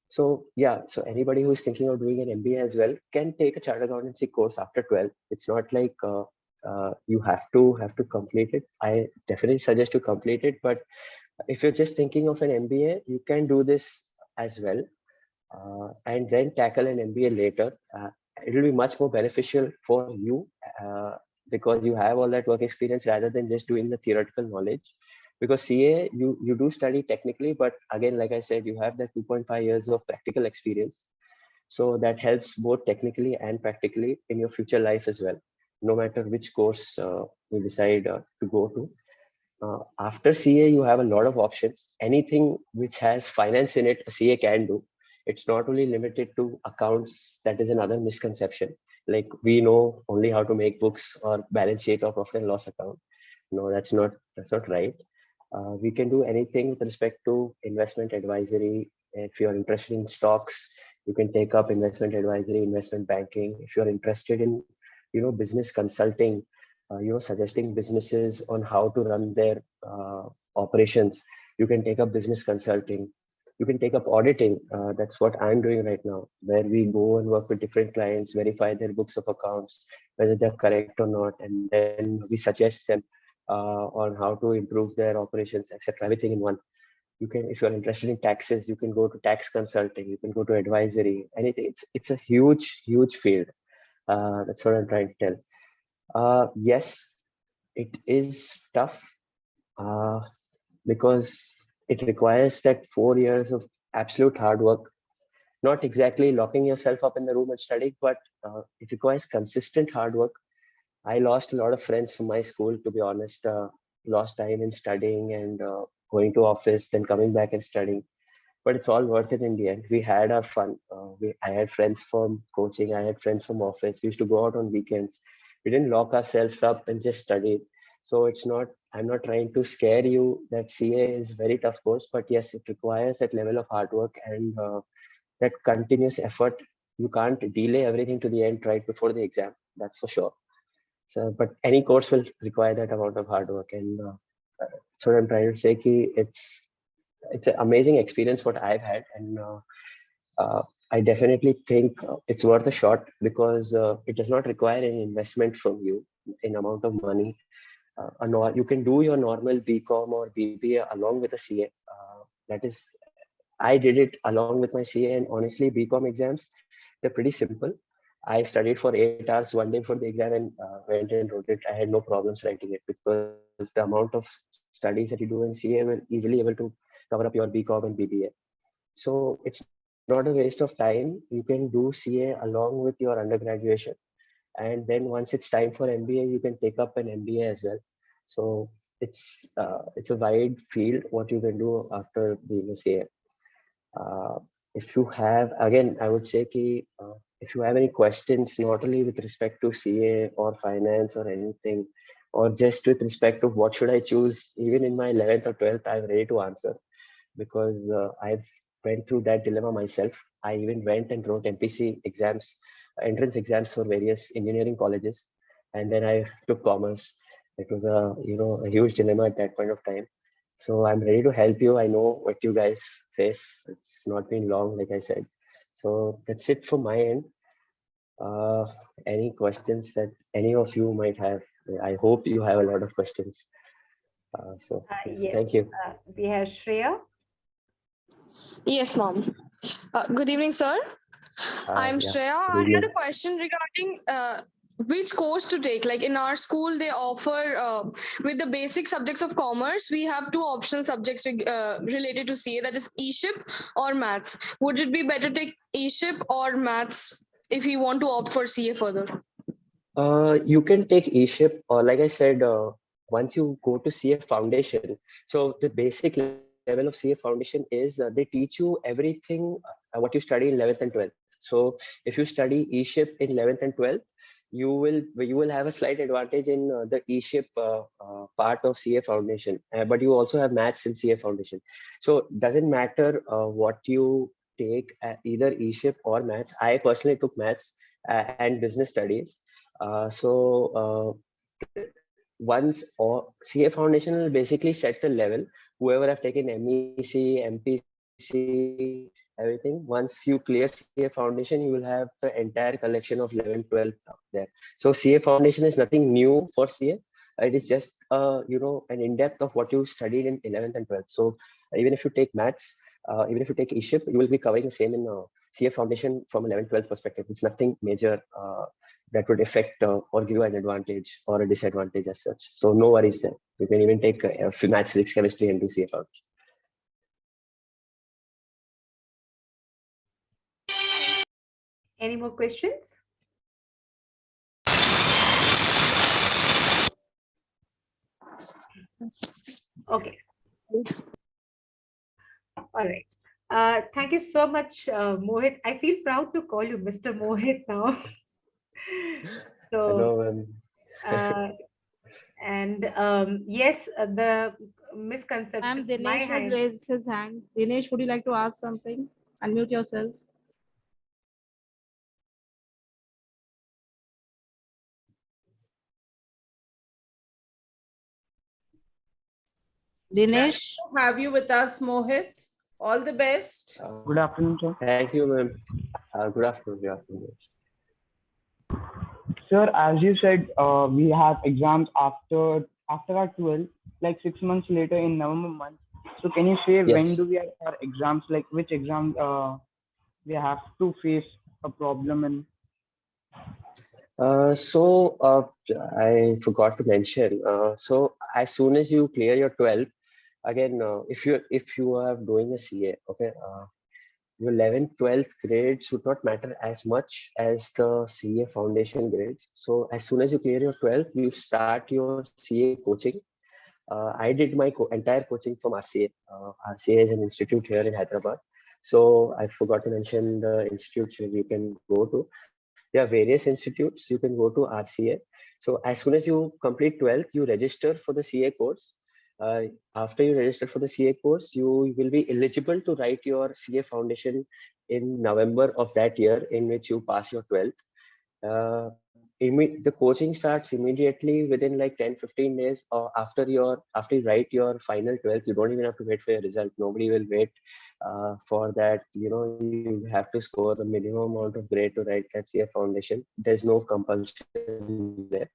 So yeah, so anybody who is thinking of doing an MBA as well can take a chartered accountancy course after 12. It's not like you have to complete it. I definitely suggest to complete it. But if you're just thinking of an MBA, you can do this as well. And then tackle an MBA later. It will be much more beneficial for you because you have all that work experience rather than just doing the theoretical knowledge. Because CA, you do study technically, but again, like I said, you have that 2.5 years of practical experience. So that helps both technically and practically in your future life as well, no matter which course you decide to go to. After CA, you have a lot of options. Anything which has finance in it, a CA can do. It's not only limited to accounts. That is another misconception. Like, we know only how to make books or balance sheet or profit and loss account. No, that's not right. We can do anything with respect to investment advisory. If you're interested in stocks, you can take up investment advisory, investment banking. If you're interested in, business consulting, suggesting businesses on how to run their operations, you can take up business consulting. You can take up auditing. That's what I'm doing right now, where we go and work with different clients, verify their books of accounts, whether they're correct or not, and then we suggest them on how to improve their operations, etc. Everything in one. You can, if you're interested in taxes, you can go to tax consulting. You can go to advisory. Anything. It's a huge field. That's what I'm trying to tell. Yes, it is tough because it requires that 4 years of absolute hard work. Not exactly locking yourself up in the room and studying, but it requires consistent hard work. I lost a lot of friends from my school, to be honest. lost time in studying and going to office, then coming back and studying. But it's all worth it in the end. We had our fun. I had friends from coaching. I had friends from office. We used to go out on weekends. We didn't lock ourselves up and just study. So it's not. I'm not trying to scare you that CA is very tough course, but yes, it requires that level of hard work and that continuous effort. You can't delay everything to the end right before the exam. That's for sure. So, but any course will require that amount of hard work, and so I'm trying to say, ki it's an amazing experience what I've had, and I definitely think it's worth a shot because it does not require any investment from you in amount of money. You can do your normal BCom or BBA along with a CA. That is, I did it along with my CA, and honestly, BCom exams, they're pretty simple. I studied for 8 hours one day for the exam and went and wrote it. I had no problems writing it because the amount of studies that you do in CA will easily able to cover up your BCom and BBA. So it's not a waste of time. You can do CA along with your undergraduation. And then once it's time for MBA, you can take up an MBA as well. So it's a wide field what you can do after being a CA. Uh, if you have, again, I would say ki, if you have any questions, not only with respect to CA or finance or anything, or just with respect to what should I choose, even in my 11th or 12th, I'm ready to answer because I've went through that dilemma myself. I even went and wrote MPC exams, entrance exams for various engineering colleges, and then I took commerce. It was a huge dilemma at that point of time. So I'm ready to help you. I know what you guys face. It's not been long, like I said. So that's it from my end. Uh, any questions that any of you might have? I hope you have a lot of questions. So Yes, thank you. we have Shreya. Yes, mom. Good evening, sir. I'm Yeah, Shreya. good I had evening. a question regarding which course to take. Like in our school, they offer with the basic subjects of commerce, we have two optional subjects related to CA, that is E-ship or maths. Would it be better to take E-ship or maths if you want to opt for CA further? You can take eShip, or like I said, once you go to CA Foundation, so the basic level of CA Foundation is they teach you everything what you study in 11th and 12th. So if you study eShip in 11th and 12th, you will have a slight advantage in the eShip part of CA Foundation, but you also have maths in CA Foundation. So doesn't matter what you take, either eShip or maths. I personally took maths and business studies. Once or CA Foundation will basically set the level. Whoever have taken MEC, MPC, everything, once you clear CA Foundation, you will have the entire collection of 11, 12 there. So CA Foundation is nothing new for CA. It is just an in-depth of what you studied in 11th and 12th. So even if you take maths, even if you take eShip, you will be covering the same in CA Foundation from 11th, 12th perspective. It's nothing major that would affect or give you an advantage or a disadvantage as such. So no worries there. You can even take maths, physics, chemistry, and do CA Foundation. Any more questions? Okay. All right. Thank you so much, Mohit. I feel proud to call you Mr. Mohit now. So, and yes, the misconception. Dinesh has raised his hand. Dinesh, would you like to ask something? Unmute yourself. Dinesh, have you with us, Mohit. All the best. Good afternoon, sir. Thank you, ma'am. Good afternoon. Good afternoon. Sir, as you said, we have exams after our 12th, like 6 months later in November month. So can you say when do we have our exams? Like which exam we have to face a problem in? I forgot to mention. So as soon as you clear your 12th, again, if you are doing a CA, okay, your 11th, 12th grades should not matter as much as the CA foundation grades. So as soon as you clear your 12th, you start your CA coaching. I did my entire coaching from RCA. RCA is an institute here in Hyderabad. So I forgot to mention the institutes where you can go to. There are various institutes you can go to RCA. So as soon as you complete 12th, you register for the CA course. After you register for the CA course, you will be eligible to write your CA foundation in November of that year in which you pass your 12th. The coaching starts immediately within like 10-15 days, or after you write your final 12th. You don't even have to wait for your result. Nobody will wait for that. You have to score the minimum amount of grade to write that CA foundation. There's no compulsion there.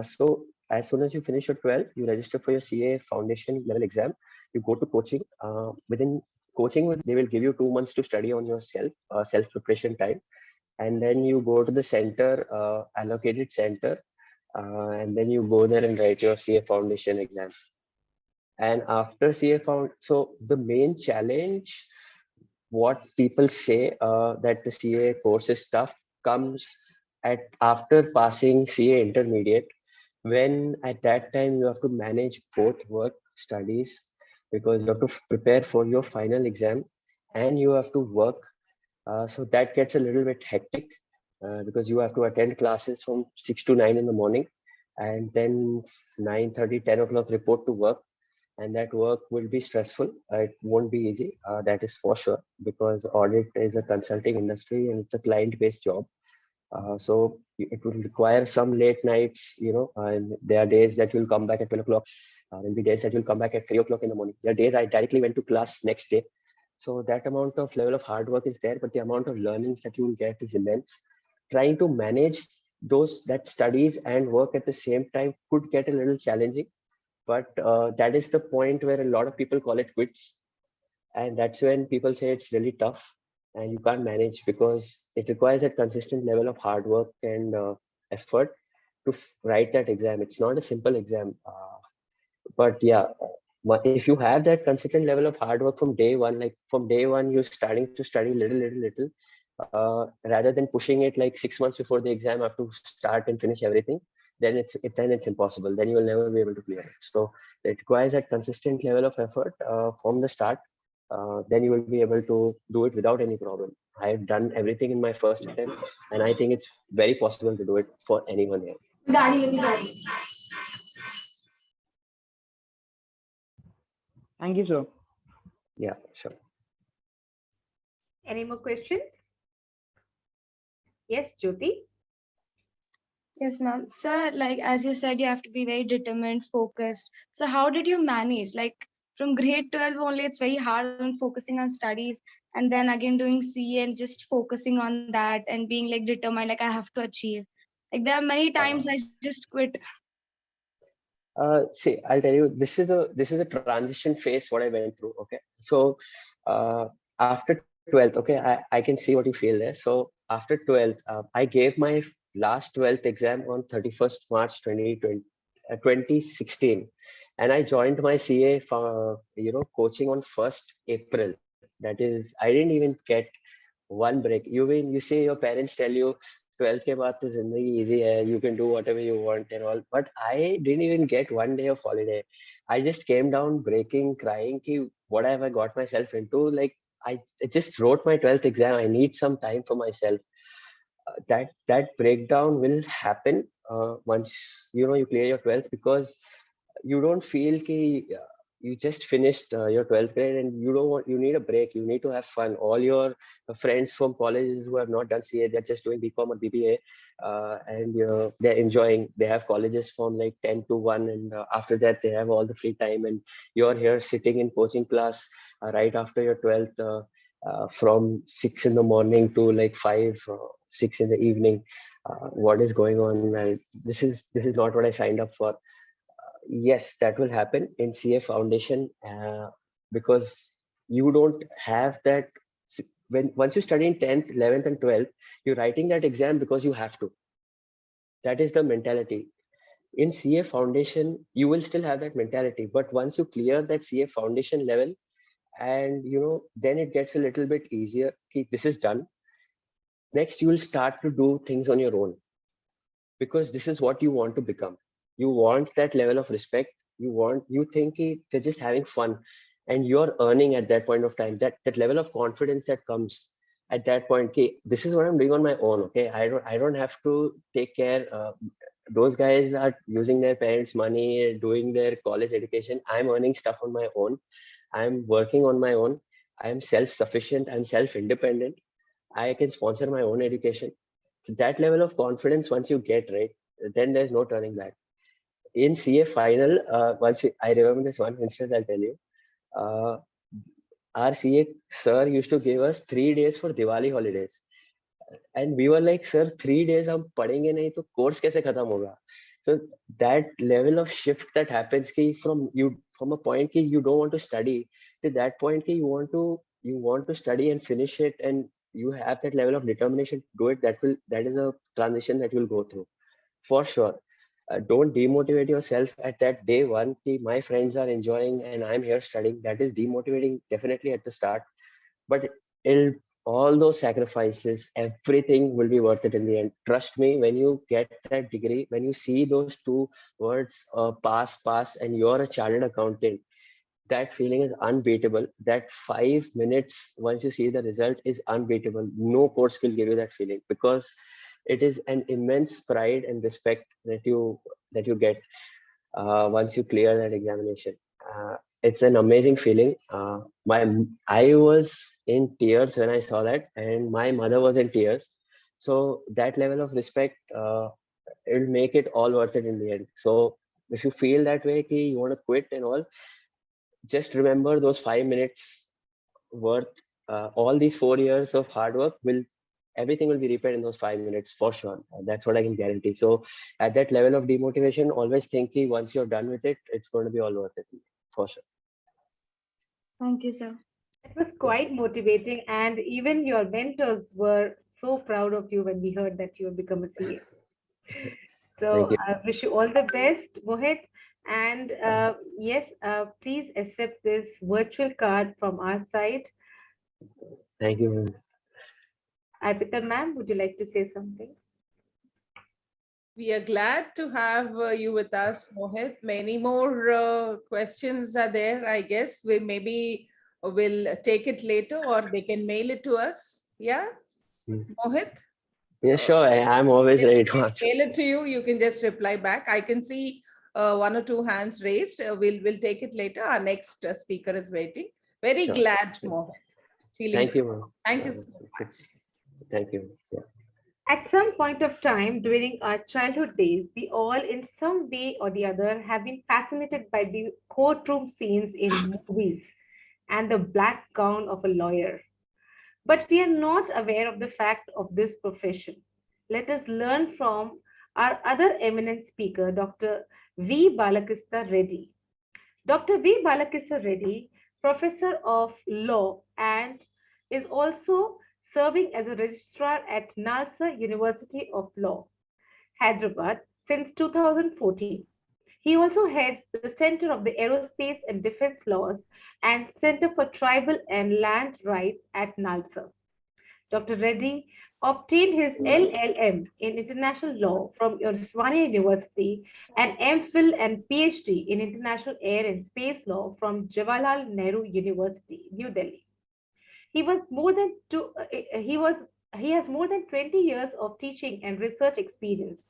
So as soon as you finish your 12th, you register for your CA foundation level exam. You go to coaching. Within coaching, they will give you 2 months to study on yourself, self preparation time, and then you go to the center, allocated center, and then you go there and write your CA foundation exam. And after CA found, so the main challenge, what people say that the CA course is tough, comes at after passing CA intermediate, when at that time you have to manage both work, studies, because you have to prepare for your final exam and you have to work. So that gets a little bit hectic because you have to attend classes from 6 to 9 in the morning, and then 9:30, 10 o'clock report to work. And that work will be stressful. It won't be easy. That is for sure, because audit is a consulting industry and it's a client-based job. So it will require some late nights, and there are days that you'll come back at 12 o'clock. There'll be days that you'll come back at 3 o'clock in the morning. There are days I directly went to class next day. So that amount of level of hard work is there, but the amount of learnings that you will get is immense. Trying to manage that studies and work at the same time could get a little challenging, but that is the point where a lot of people call it quits. And that's when people say it's really tough and you can't manage, because it requires a consistent level of hard work and effort to write that exam. It's not a simple exam. But yeah, if you have that consistent level of hard work from day one, like from day one, you're starting to study little, rather than pushing it like 6 months before the exam, have to start and finish everything, then it's impossible. Then you will never be able to clear it. So it requires that consistent level of effort from the start. Then you will be able to do it without any problem. I've done everything in my first attempt, and I think it's very possible to do it for anyone here. Thank you, sir. Yeah, sure. Any more questions? Yes, Jyoti. Yes, ma'am. Sir, like as you said, you have to be very determined, focused. So how did you manage? Like from grade 12 only, it's very hard on focusing on studies, and then again doing CA and just focusing on that and being like determined, like I have to achieve. Like there are many times I just quit. See, I'll tell you, this is a transition phase what I went through. Okay, so after 12th, okay, I can see what you feel there. So after 12th, I gave my last 12th exam on 31st March 2016, and I joined my CA for coaching on 1st April. That is, I didn't even get one break. You say your parents tell you 12th के बाद तो जिंदगी easy है, you can do whatever you want and all, but I didn't even get one day of holiday. I just came down breaking, crying ki what have I got myself into. Like I just wrote my 12th exam. I need some time for myself. That breakdown will happen once you clear your 12th, because you don't feel ki you just finished your 12th grade and you need a break. You need to have fun. All your friends from colleges who have not done CA, they're just doing BCom or BBA, and they're enjoying. They have colleges from like 10 to 1, and after that they have all the free time, and you're here sitting in coaching class right after your 12th, from 6 in the morning to like 5 6 in the evening. What is going on? This is not what I signed up for. Yes, that will happen in CA foundation, because you don't have that. Once you study in 10th, 11th and 12th, you're writing that exam because you have to. That is the mentality. In CA foundation, you will still have that mentality, but once you clear that CA foundation level, and then it gets a little bit easier. Okay, this is done. Next, you will start to do things on your own, because this is what you want to become. You want that level of respect. you think they're just having fun, and you're earning at that point of time. That level of confidence that comes at that point, okay, this is what I'm doing on my own. Okay, I don't have to take care. Those guys are using their parents' money, doing their college education. I'm earning stuff on my own. I'm working on my own. I'm self-sufficient. I'm self-independent. I can sponsor my own education. So that level of confidence, once you get, right, then there's no turning back. In CA final, I remember this one instance, I'll tell you. Uh, our CA sir used to give us 3 days for Diwali holidays. And we were like, sir, 3 days हम पढ़ेंगे नहीं तो course कैसे खत्म होगा? So that level of shift that happens from a point कि you don't want to study to that point कि you want to study and finish it, and you have that level of determination to do it. That is a transition that you'll go through for sure. Don't demotivate yourself at that day one. My friends are enjoying and I'm here studying. That is demotivating definitely at the start, but it'll, all those sacrifices, everything will be worth it in the end. Trust me, when you get that degree, when you see those two words, pass, and you're a chartered accountant, that feeling is unbeatable. That 5 minutes, once you see the result, is unbeatable. No course will give you that feeling, because it is an immense pride and respect that you get once you clear that examination. It's an amazing feeling. I was in tears when I saw that, and my mother was in tears. So that level of respect, it'll make it all worth it in the end. So if you feel that way, ki you want to quit and all, just remember those 5 minutes worth. All these 4 years of hard work everything will be repaid in those 5 minutes for sure. That's what I can guarantee. So at that level of demotivation, always think once you're done with it, it's going to be all worth it for sure. Thank you, sir. It was quite motivating, and even your mentors were so proud of you when we heard that you have become a CA. So I wish you all the best, Mohit. And yes, please accept this virtual card from our side. Thank you. Ankita ma'am, would you like to say something? We are glad to have you with us, Mohit. Many more questions are there, I guess. We maybe will take it later, or they can mail it to us. Yeah, Mohit? Yeah, sure. I'm always ready to answer. Mail it to you. You can just reply back. I can see one or two hands raised. We'll take it later. Our next speaker is waiting. Very Sure. glad, Mohit. Thank you, ma'am. Thank you so much. Thank you. Yeah. At some point of time during our childhood days, we all, in some way or the other, have been fascinated by the courtroom scenes in movies and the black gown of a lawyer. But we are not aware of the fact of this profession. Let us learn from our other eminent speaker, Dr. V. Balakrishna Reddy. Dr. V. Balakrishna Reddy, professor of law, and is also serving as a registrar at Nalsa University of Law, Hyderabad, since 2014. He also heads the Center of the Aerospace and Defense Laws and Center for Tribal and Land Rights at Nalsa. Dr. Reddy obtained his LLM in International Law from Osmania University and MPhil and PhD in International Air and Space Law from Jawaharlal Nehru University, New Delhi. He has more than 20 years of teaching and research experience.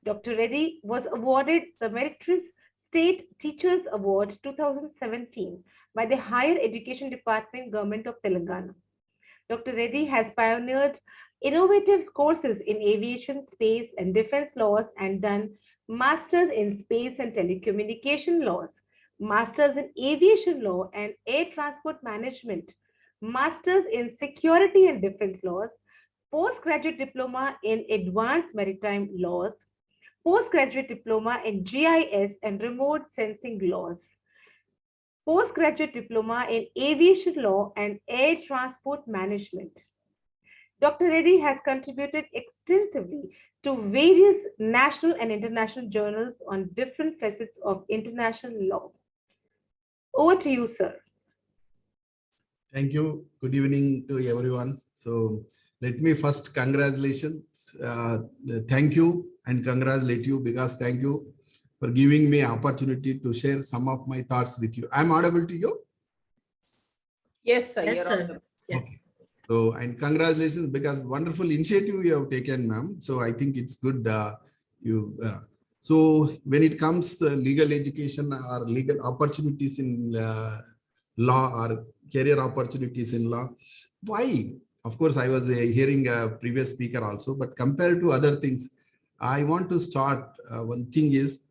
Dr. Reddy was awarded the Meritorious State Teachers Award 2017 by the Higher Education Department, Government of Telangana. Dr. Reddy has pioneered innovative courses in aviation, space, and defense laws and done masters in space and telecommunication laws, masters in aviation law and air transport management, masters in security and defense laws, postgraduate diploma in advanced maritime laws, postgraduate diploma in GIS and remote sensing laws, postgraduate diploma in aviation law and air transport management. Dr. Reddy has contributed extensively to various national and international journals on different facets of international law. Over to you, sir. Thank you. Good evening to everyone. So let me first congratulations. Thank you and congratulate you, because thank you for giving me opportunity to share some of my thoughts with you. I'm audible to you? Yes, sir. Yes, You're sir. audible. Yes. So, and congratulations, because wonderful initiative you have taken, ma'am. So I think it's good. So when it comes to legal education or legal opportunities in law or career opportunities in law, why? Of course, I was hearing a previous speaker also, but compared to other things, I want to start. One thing is,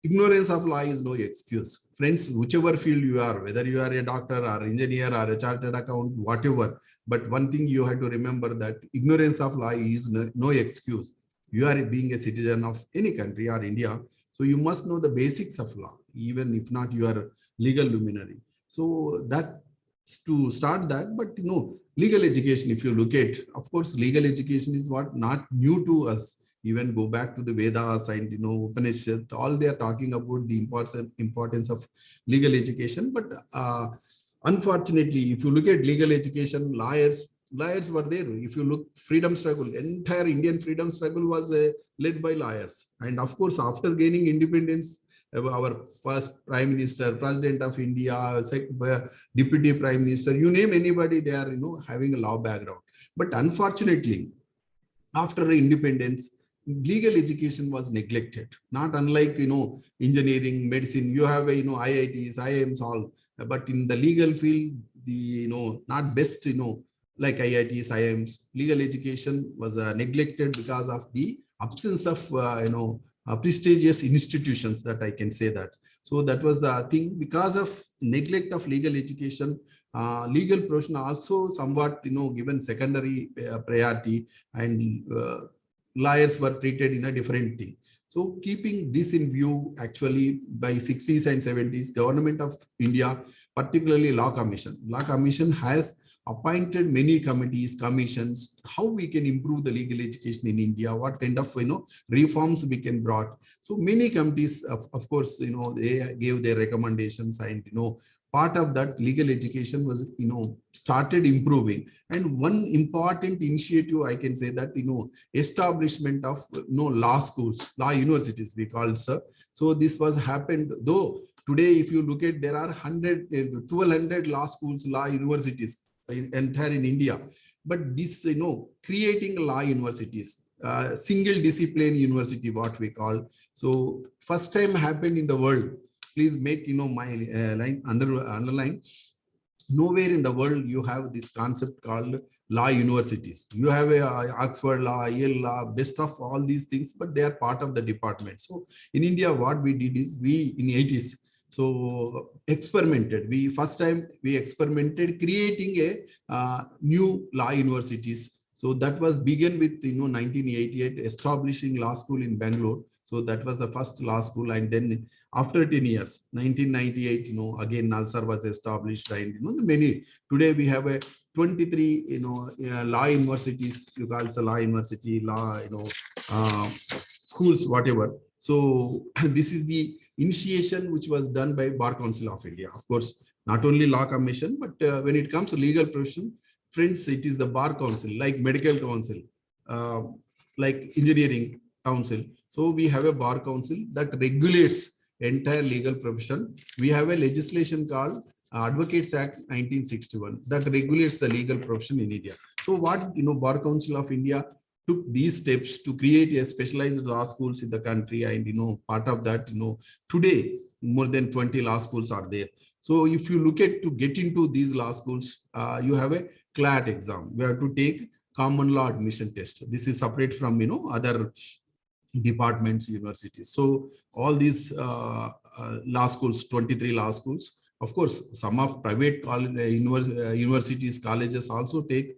ignorance of law is no excuse. Friends, whichever field you are, whether you are a doctor or engineer or a chartered accountant, whatever, but one thing you have to remember, that ignorance of law is no excuse. You are being a citizen of any country or India, so you must know the basics of law, even if not you are legal luminary. So that to start that, but legal education, if you look at, of course, legal education is what not new to us. Even go back to the Vedas and Upanishad, all they are talking about the importance of legal education. But unfortunately, if you look at legal education, lawyers were there. If you look, freedom struggle, entire Indian freedom struggle was led by lawyers. And of course, after gaining independence, our first prime minister, president of India, deputy prime minister, you name anybody, they are having a law background. But unfortunately, after independence, legal education was neglected. Not unlike engineering, medicine, you have IITs, IIMs, all, but in the legal field, the not best, like IITs, IIMs, legal education was neglected because of the absence of prestigious institutions, that I can say that. So that was the thing. Because of neglect of legal education, legal profession also somewhat given secondary priority, and lawyers were treated in a different thing. So keeping this in view, actually by 60s and 70s, government of India, particularly Law Commission has appointed many committees, commissions, how we can improve the legal education in India, what kind of reforms we can brought. So many committees, of course, they gave their recommendations, and part of that legal education was started improving. And one important initiative, I can say, that establishment of law schools, law universities, we called, sir. So this was happened, though today if you look at, there are 1,200 law schools, law universities entire in India. But this creating law universities, single discipline university, what we call, so first time happened in the world. Please make my line underline. Nowhere in the world you have this concept called law universities. You have a Oxford law, Yale law, best of all these things, but they are part of the department. So in India, what we did is, we in 80s, so experimented. We first time we experimented creating a new law universities. So that was begun with 1988, establishing law school in Bangalore. So that was the first law school, and then after 10 years, 1998, again Nalsar was established, and many. Today we have a 23, law universities. You call it a law university, law, schools, whatever. So this is the initiation which was done by Bar Council of India. Of course, not only Law Commission, but when it comes to legal profession, friends, it is the Bar Council, like Medical Council, like Engineering Council. So we have a Bar Council that regulates entire legal profession. We have a legislation called Advocates Act 1961 that regulates the legal profession in India. So what Bar Council of India took these steps to create a specialized law schools in the country, and part of that, today more than 20 law schools are there. So if you look at, to get into these law schools, you have a CLAT exam. We have to take common law admission test. This is separate from other departments, universities. So all these law schools, 23 law schools, of course, some of private universities, colleges also take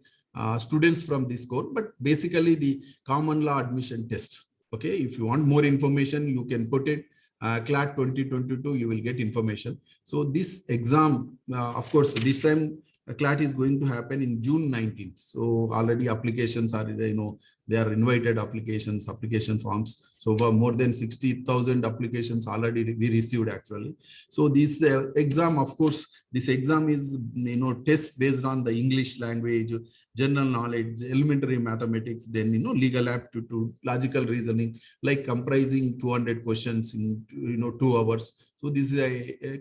students from this course, but basically the common law admission test. Okay, if you want more information, you can put it CLAT 2022, you will get information. So this exam, of course, this time CLAT is going to happen in June 19th. So already applications are, they are invited applications, application forms. So for more than 60,000 applications already we received actually. So this exam, of course, this exam is, test based on the English language, general knowledge, elementary mathematics, then, legal aptitude, logical reasoning, like comprising 200 questions in, 2 hours. So this is a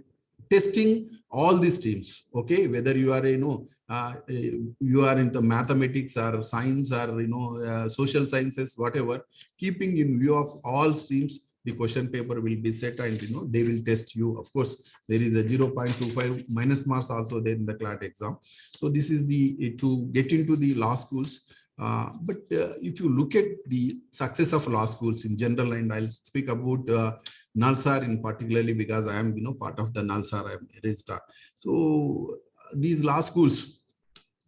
testing all these streams, okay, whether you are, you are into mathematics or science or, social sciences, whatever, keeping in view of all streams, the question paper will be set and, they will test you. Of course, there is a 0.25 minus marks also there in the CLAT exam. So this is the, to get into the law schools. But if you look at the success of law schools in general, and I'll speak about NALSAR in particularly because I am, part of the NALSAR, I am a registrar. So these law schools,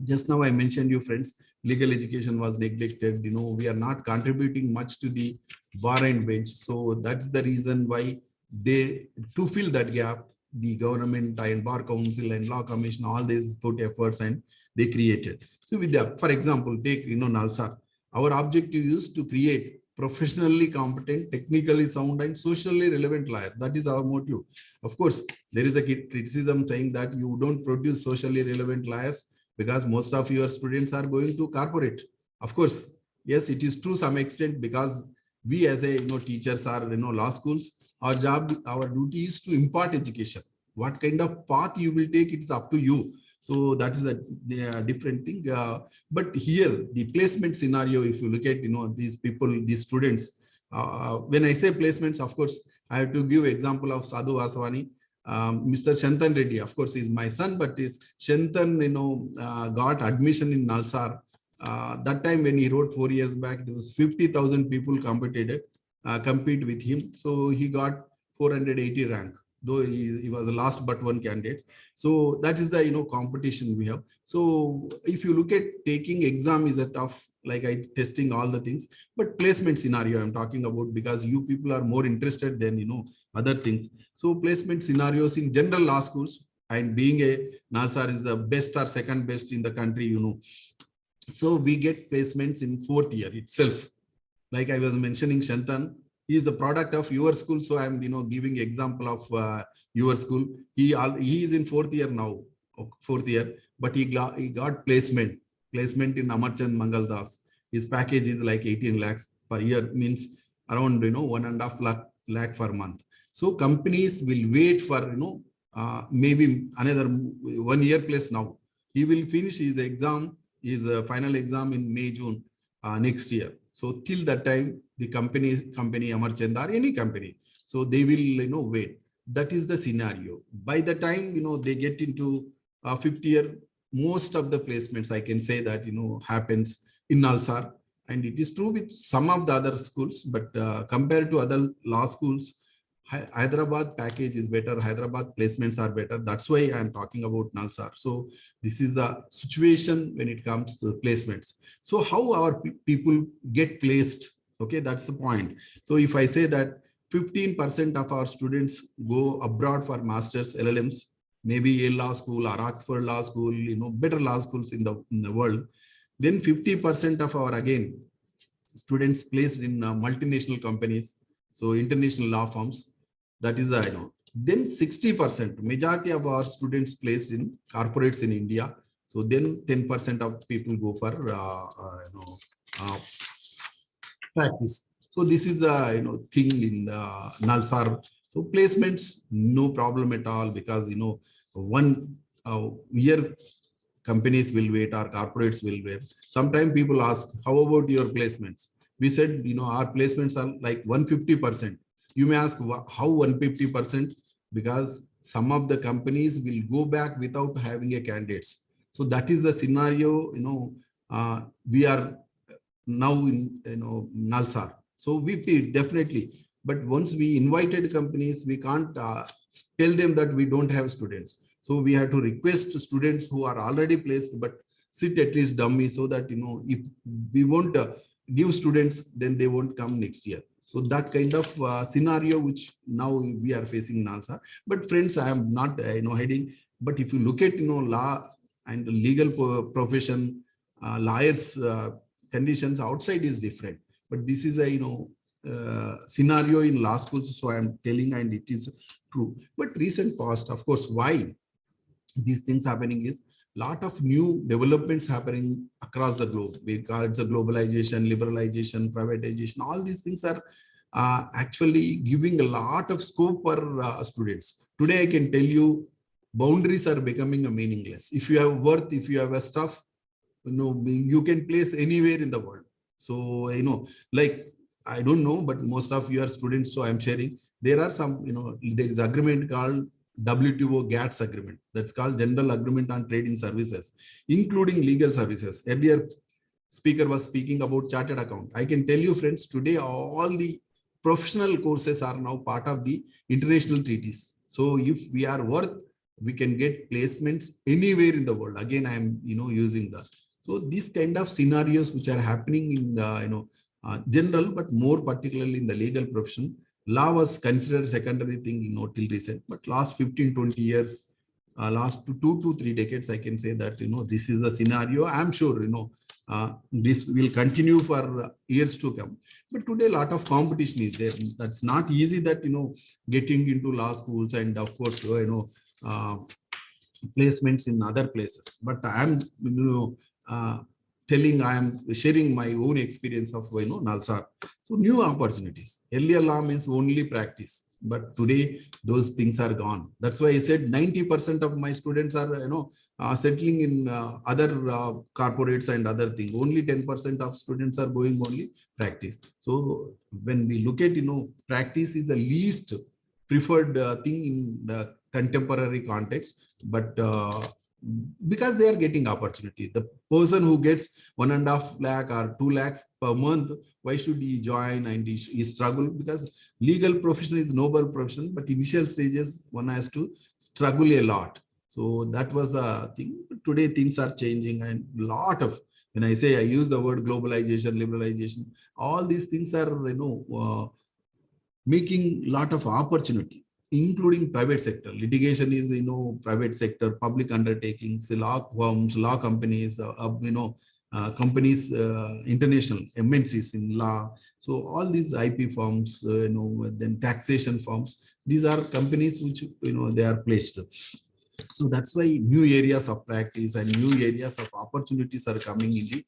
just now I mentioned you friends, legal education was neglected. We are not contributing much to the bar and bench. So that's the reason why they, to fill that gap, the government and bar council and law commission, all these put efforts and they created. So with that, for example, take, NALSAR, our objective is to create professionally competent, technically sound and socially relevant lawyer. That is our motive. Of course, there is a criticism saying that you don't produce socially relevant lawyers because most of your students are going to corporate. Of course, yes, it is to some extent because we as a teachers are law schools, our job, our duty is to impart education. What kind of path you will take, it's up to you. So that is a different thing. But here, the placement scenario, if you look at these people, these students, when I say placements, of course, I have to give example of Sadhu Vaswani. Mr. Shantan Reddy, of course, is my son, but Shantan, got admission in NALSAR. That time when he wrote 4 years back, it was 50,000 people compete with him. So he got 480 rank, though he was the last but one candidate. So that is the competition we have. So if you look at taking exam is a tough, like I testing all the things, but placement scenario I'm talking about because you people are more interested than other things. So placement scenarios in general law schools, and being a NALSAR is the best or second best in the country, So we get placements in 4th year itself. Like I was mentioning, Shantan, he is a product of your school. So I'm, giving example of your school. He is in 4th year now, 4th year, but he got placement in Amarchand Mangaldas. His package is like 18 lakhs per year, means around, 1.5 lakh per month. So companies will wait for, maybe another 1 year plus now. He will finish his exam, his final exam in May, June next year. So till that time, the company Amarchand or any company, so they will wait. That is the scenario. By the time they get into 5th year, most of the placements I can say that happens in NALSAR, and it is true with some of the other schools, but compared to other law schools, Hyderabad package is better. Hyderabad placements are better. That's why I'm talking about NALSAR. So this is the situation when it comes to placements. So how our people get placed? Okay, that's the point. So if I say that 15% of our students go abroad for masters, LLMs, maybe Yale Law School or Oxford Law School, better law schools in the world, then 50% of our students placed in multinational companies, so international law firms. That is then 60%, majority of our students placed in corporates in India. So then 10% of people go for practice. So this is a thing in NALSAR. So placements, no problem at all, because 1 year companies will wait or corporates will wait. Sometimes people ask, how about your placements? We said, our placements are like 150%. You may ask, how 150%? Because some of the companies will go back without having a candidates. So that is the scenario, we are now in NALSAR. So we pay definitely, but once we invited companies, we can't tell them that we don't have students. So we have to request students who are already placed, but sit at least dummy, so that if we won't give students, then they won't come next year. So that kind of scenario which now we are facing in NALSAR. But friends, I am not hiding. But if you look at law and legal profession, lawyers conditions outside is different. But this is a scenario in law schools, so I am telling, and it is true. But recent past, of course, why these things happening is lot of new developments happening across the globe, because the globalization, liberalization, privatization, all these things are actually giving a lot of scope for students. Today, I can tell you, boundaries are becoming meaningless. If you have worth, if you have a stuff, you can place anywhere in the world. So, like, I don't know, but most of you are students, so I'm sharing. There are some, there is agreement called WTO GATS agreement. That's called General Agreement on Trading Services, including legal services. Earlier, speaker was speaking about chartered account. I can tell you, friends, today all the professional courses are now part of the international treaties. So if we are worth, we can get placements anywhere in the world. Again, I am using that. So these kind of scenarios which are happening in the general, but more particularly in the legal profession. Law was considered secondary thing, till recent, but last 15-20 years, last 2 to 3 decades, I can say that this is the scenario. I'm sure this will continue for years to come. But today, a lot of competition is there. That's not easy. That getting into law schools, and of course placements in other places. But I'm telling, I am sharing my own experience of Nalsar. So new opportunities. Earlier law means only practice, but today those things are gone. That's why I said 90% of my students are settling in other corporates and other things. Only 10% of students are going only practice. So when we look at practice is the least preferred thing in the contemporary context, but because they are getting opportunity. The person who gets 1.5 lakh or 2 lakhs per month, why should he join and he struggle? Because legal profession is noble profession, but initial stages one has to struggle a lot. So that was the thing. Today things are changing, and lot of, when I say, I use the word globalization, liberalization, all these things are making lot of opportunity, including private sector. Litigation is, private sector, public undertakings, law firms, law companies, companies, international MNCs in law. So all these IP firms, then taxation firms, these are companies which, they are placed. So that's why new areas of practice and new areas of opportunities are coming in the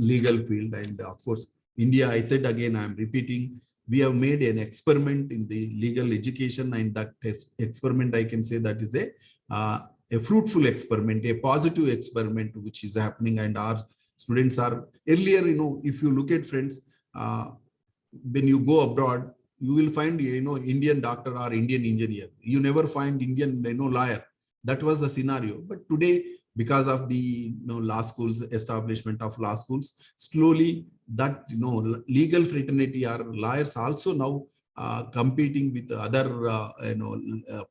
legal field. And of course, India, I said again, I'm repeating, we have made an experiment in the legal education, and that experiment, I can say that is a fruitful experiment, a positive experiment which is happening. And our students are earlier, if you look at, friends, when you go abroad, you will find Indian doctor or Indian engineer. You never find Indian lawyer. That was the scenario. But today, because of the law schools, establishment of law schools, slowly that legal fraternity or lawyers also now competing with other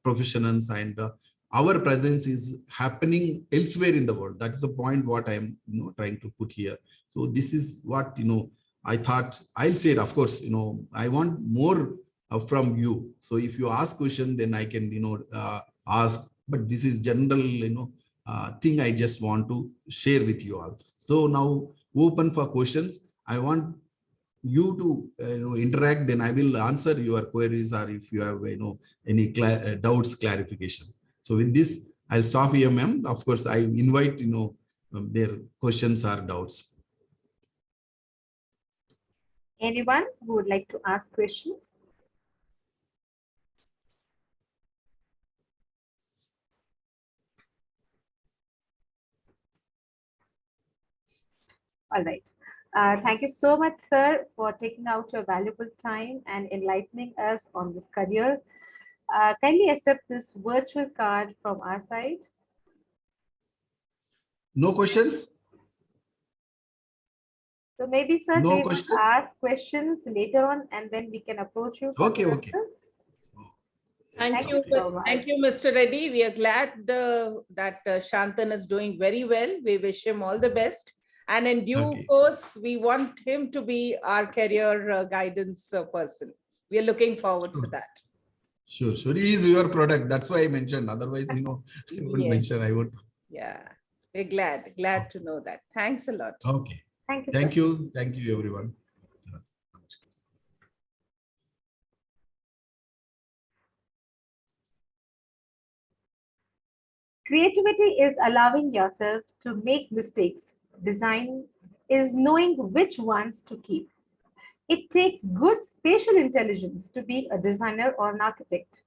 professionals, and our presence is happening elsewhere in the world. That is the point what I am trying to put here. So this is what I thought I'll say it. Of course, I want more from you. So if you ask question, then I can ask. But this is general thing I just want to share with you all. So now open for questions. I want you to interact. Then I will answer your queries, or if you have any doubts, clarification. So with this, I'll stop here, ma'am. Of course, I invite their questions or doubts. Anyone who would like to ask questions? All right. Thank you so much, sir, for taking out your valuable time and enlightening us on this career. Kindly accept this virtual card from our side. No questions? So maybe, sir, No we questions? will ask questions later on, and then we can approach you. Okay. Thank you. So much. Thank you, Mr. Reddy. We are glad that Shantan is doing very well. We wish him all the best. And in due course, we want him to be our career guidance person. We are looking forward to that. Sure. He is your product. That's why I mentioned. Otherwise, I would Yes. mention. I would. Yeah, we're glad to know that. Thanks a lot. Okay. Thank you, Thank sir. you. Thank you, everyone. Creativity is allowing yourself to make mistakes. Design is knowing which ones to keep. It takes good spatial intelligence to be a designer or an architect.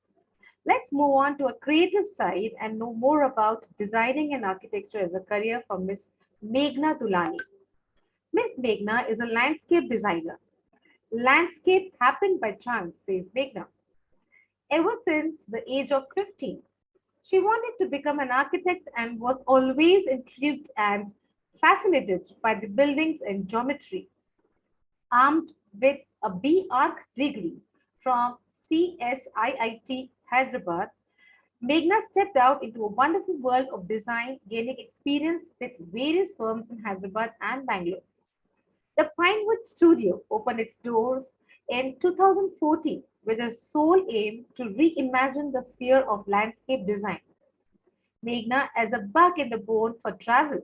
Let's move on to a creative side and know more about designing and architecture as a career for Miss Meghna Dulani. Miss Meghna is a landscape designer. Landscape happened by chance, says Meghna. Ever since the age of 15, she wanted to become an architect and was always intrigued and fascinated by the buildings and geometry. Armed with a B.Arch degree from CSIIT Hyderabad, Meghna stepped out into a wonderful world of design, gaining experience with various firms in Hyderabad and Bangalore. The Pinewood Studio opened its doors in 2014 with a sole aim to reimagine the sphere of landscape design. Meghna has a bug in the bone for travel,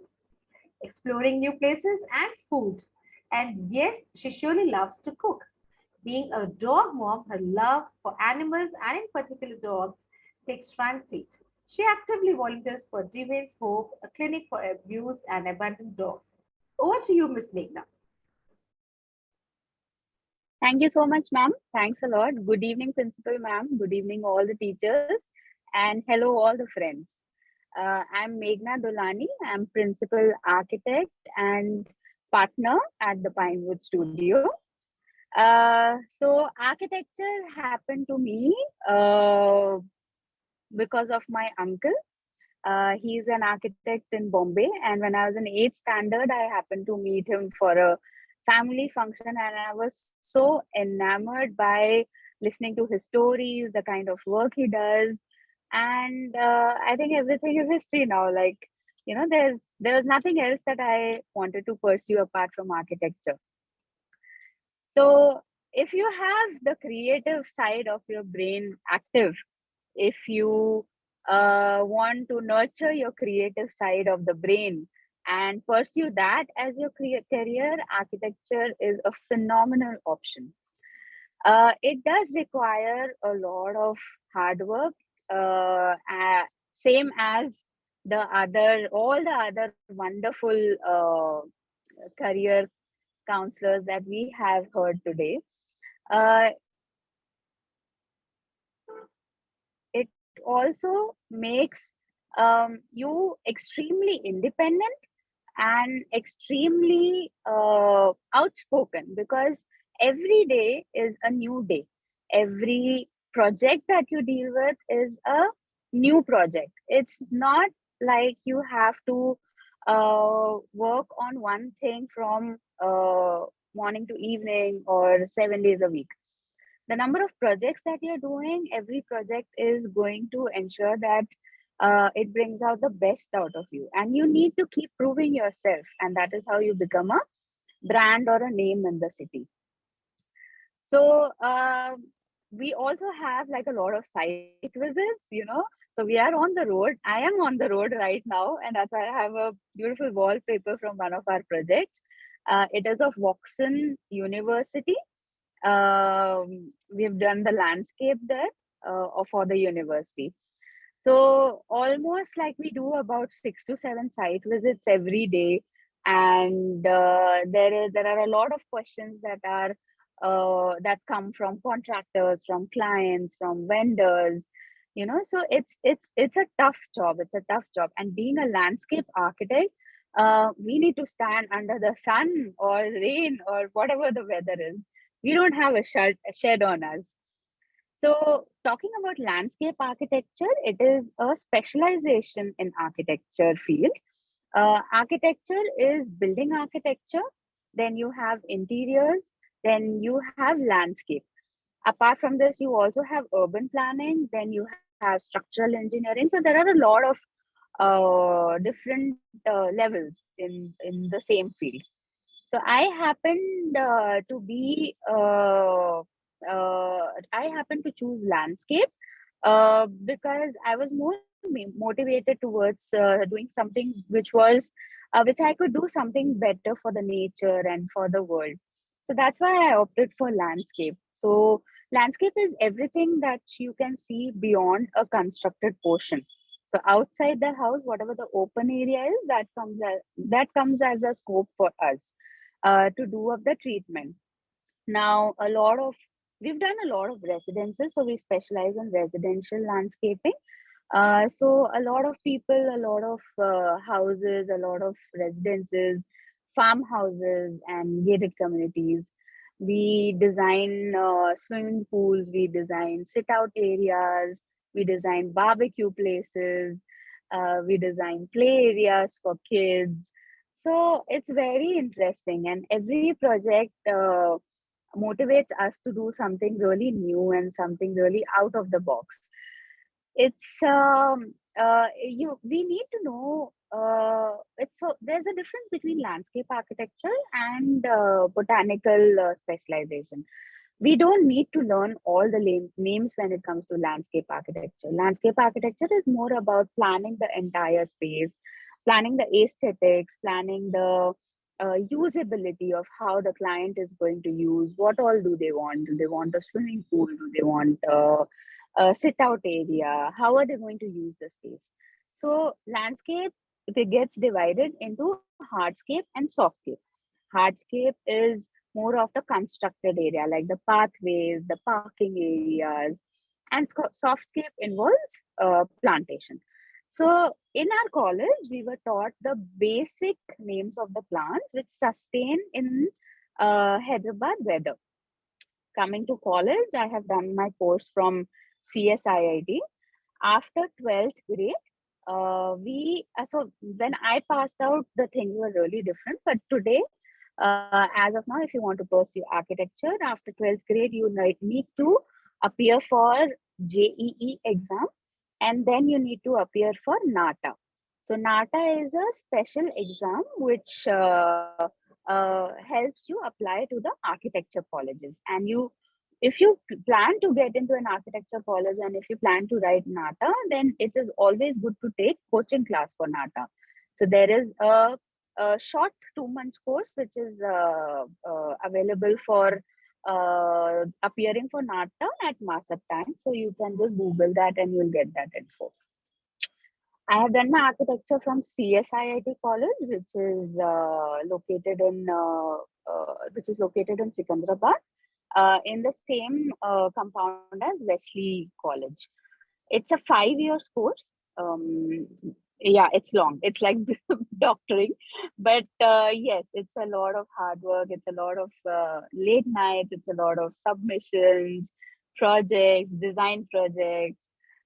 exploring new places and food. And yes, she surely loves to cook. Being a dog mom, her love for animals and in particular dogs takes front seat. She actively volunteers for Divines Hope, a clinic for abused and abandoned dogs. Over to you, Miss Meghna. Thank you so much, ma'am. Thanks a lot. Good evening, principal ma'am. Good evening, all the teachers. And hello, all the friends. I'm Meghna Dulani. I'm principal architect and partner at the Pinewood Studio. So architecture happened to me because of my uncle. He's an architect in Bombay, and when I was in 8th standard, I happened to meet him for a family function, and I was so enamored by listening to his stories, the kind of work he does, and I think everything is history now. Like, there's nothing else that I wanted to pursue apart from architecture. So if you have the creative side of your brain active, if you want to nurture your creative side of the brain and pursue that as your career, architecture is a phenomenal option. It does require a lot of hard work, same as all the other wonderful career counselors that we have heard today. It also makes you extremely independent and extremely outspoken, because every day is a new day. Every project that you deal with is a new project. It's not like you have to work on one thing from morning to evening or 7 days a week. The number of projects that you're doing, every project is going to ensure that it brings out the best out of you, and you need to keep proving yourself, and that is how you become a brand or a name in the city. So we also have like a lot of site visits. So we are on the road. I am on the road right now, and that's why I have a beautiful wallpaper from one of our projects. It is of Voxen University. We've done the landscape there for the university. So almost like we do about 6 to 7 site visits every day, and there are a lot of questions that are that come from contractors, from clients, from vendors. So it's a tough job. It's a tough job, and being a landscape architect, we need to stand under the sun or rain or whatever the weather is. We don't have a shed on us. So talking about landscape architecture, it is a specialization in architecture field. Architecture is building architecture, then you have interiors, then you have landscape. Apart from this, you also have urban planning, then you have structural engineering. So there are a lot of different levels in the same field. So I happened I happened to choose landscape because I was more motivated towards doing something which I could do something better for the nature and for the world. So that's why I opted for landscape. So landscape is everything that you can see beyond a constructed portion. So outside the house, whatever the open area is, that comes as a scope for us to do of the treatment. Now, we've done a lot of residences, so we specialize in residential landscaping. So a lot of people, a lot of houses, a lot of residences, farmhouses, and gated communities. We design swimming pools, we design sit-out areas, we design barbecue places, we design play areas for kids. So it's very interesting, and every project motivates us to do something really new and something really out of the box. It's you we need to know it's so there's a difference between landscape architecture and botanical specialization. We don't need to learn all the names when it comes to landscape architecture. Landscape architecture is more about planning the entire space, planning the aesthetics, planning the usability of how the client is going to use, what all do they want. Do they want a swimming pool? Do they want a sit out area? How are they going to use the space? So landscape, it gets divided into hardscape and softscape. Hardscape is more of the constructed area, like the pathways, the parking areas, and softscape involves plantation. So in our college, we were taught the basic names of the plants which sustain in Hyderabad weather. Coming to college, I have done my course from CSIIT. After 12th grade, so when I passed out, the things were really different. But today, as of now, if you want to pursue architecture after 12th grade, you need to appear for JEE exam, and then you need to appear for NATA. So NATA is a special exam which helps you apply to the architecture colleges. And if you plan to get into an architecture college and if you plan to write NATA, then it is always good to take coaching class for NATA. So there is a short 2 months course which is available for appearing for NATA at MASAP time. So you can just Google that and you'll get that info. I have done my architecture from CSIIT College, which is located in Secunderabad, in the same compound as Wesley College. It's a 5 years course. Yeah, it's long. It's like doctoring, but yes, it's a lot of hard work. It's a lot of late nights. It's a lot of submissions, projects, design projects,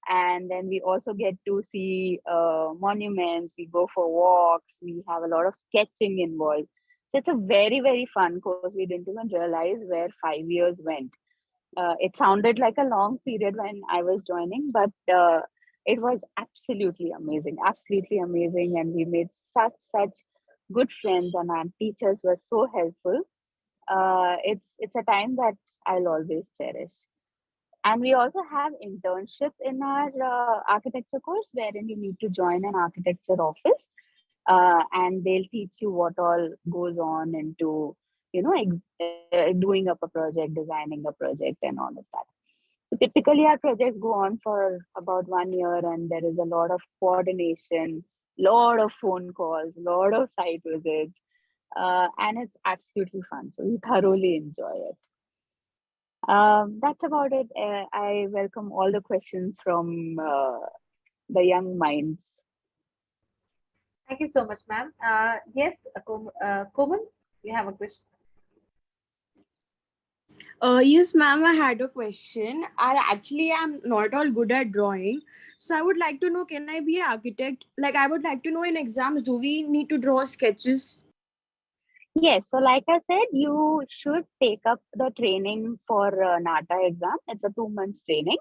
and then we also get to see monuments. We go for walks. We have a lot of sketching involved. So it's a very, very fun course. We didn't even realize where 5 years went. It sounded like a long period when I was joining, but it was absolutely amazing, and we made such good friends, and our teachers were so helpful. It's a time that I'll always cherish. And we also have internship in our architecture course, wherein you need to join an architecture office, and they'll teach you what all goes on into, doing up a project, designing a project, and all of that. So typically, our projects go on for about 1 year, and there is a lot of coordination, lot of phone calls, lot of site visits, and it's absolutely fun. So we thoroughly enjoy it. That's about it. I welcome all the questions from the young minds. Thank you so much, ma'am. Yes, Komal, you have a question. Yes, ma'am, I had a question. I am not all good at drawing. So I would like to know, can I be an architect? Like, I would like to know in exams, do we need to draw sketches? Yes, so like I said, you should take up the training for NATA exam. It's a 2 months training,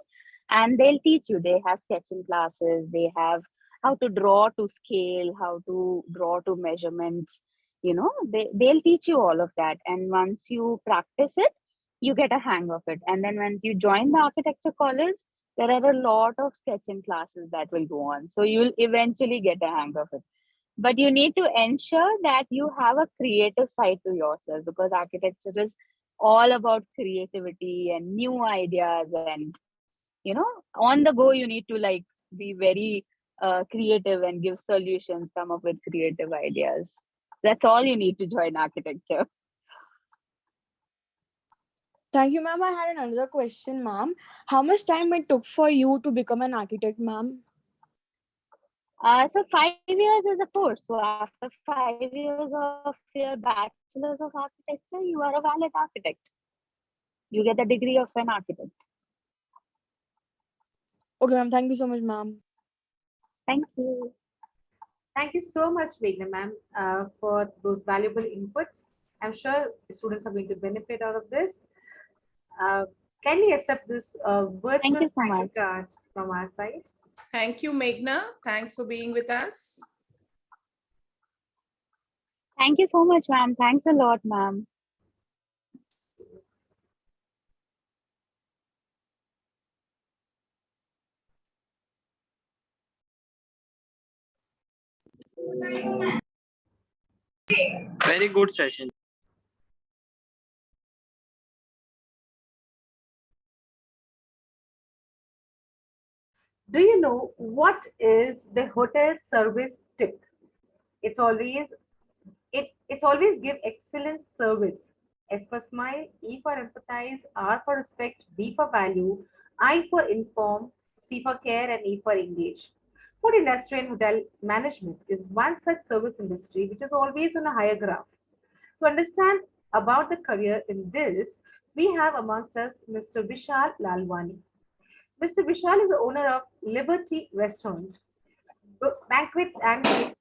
and they'll teach you. They have sketching classes. They have how to draw to scale, how to draw to measurements. They'll teach you all of that. And once you practice it, you get a hang of it. And then when you join the architecture college, there are a lot of sketching classes that will go on. So you'll eventually get a hang of it. But you need to ensure that you have a creative side to yourself, because architecture is all about creativity and new ideas. And, on the go, you need to like be very creative and give solutions, come up with creative ideas. That's all you need to join architecture. Thank you, ma'am. I had another question, ma'am. How much time it took for you to become an architect, ma'am? So 5 years is a course. So after 5 years of your bachelor's of architecture, you are a valid architect. You get the degree of an architect. Okay, ma'am. Thank you so much, ma'am. Thank you. Thank you so much, Meghna ma'am, for those valuable inputs. I'm sure the students are going to benefit out of this. Can we accept this Thank virtual you so thank you much. card from our side? Thank you, Meghna. Thanks for being with us. Thank you so much, ma'am. Thanks a lot, ma'am. Very good session. Do you know what is the hotel service tip? It's always it's always give excellent service. S for smile, E for empathize, R for respect, B for value, I for inform, C for care, and E for engage. Food industry and hotel management is one such service industry which is always on a higher graph. To understand about the career in this, we have amongst us Mr. Vishal Lalwani. Mr. Vishal is the owner of Liberty Restaurant, Banquets and Catering.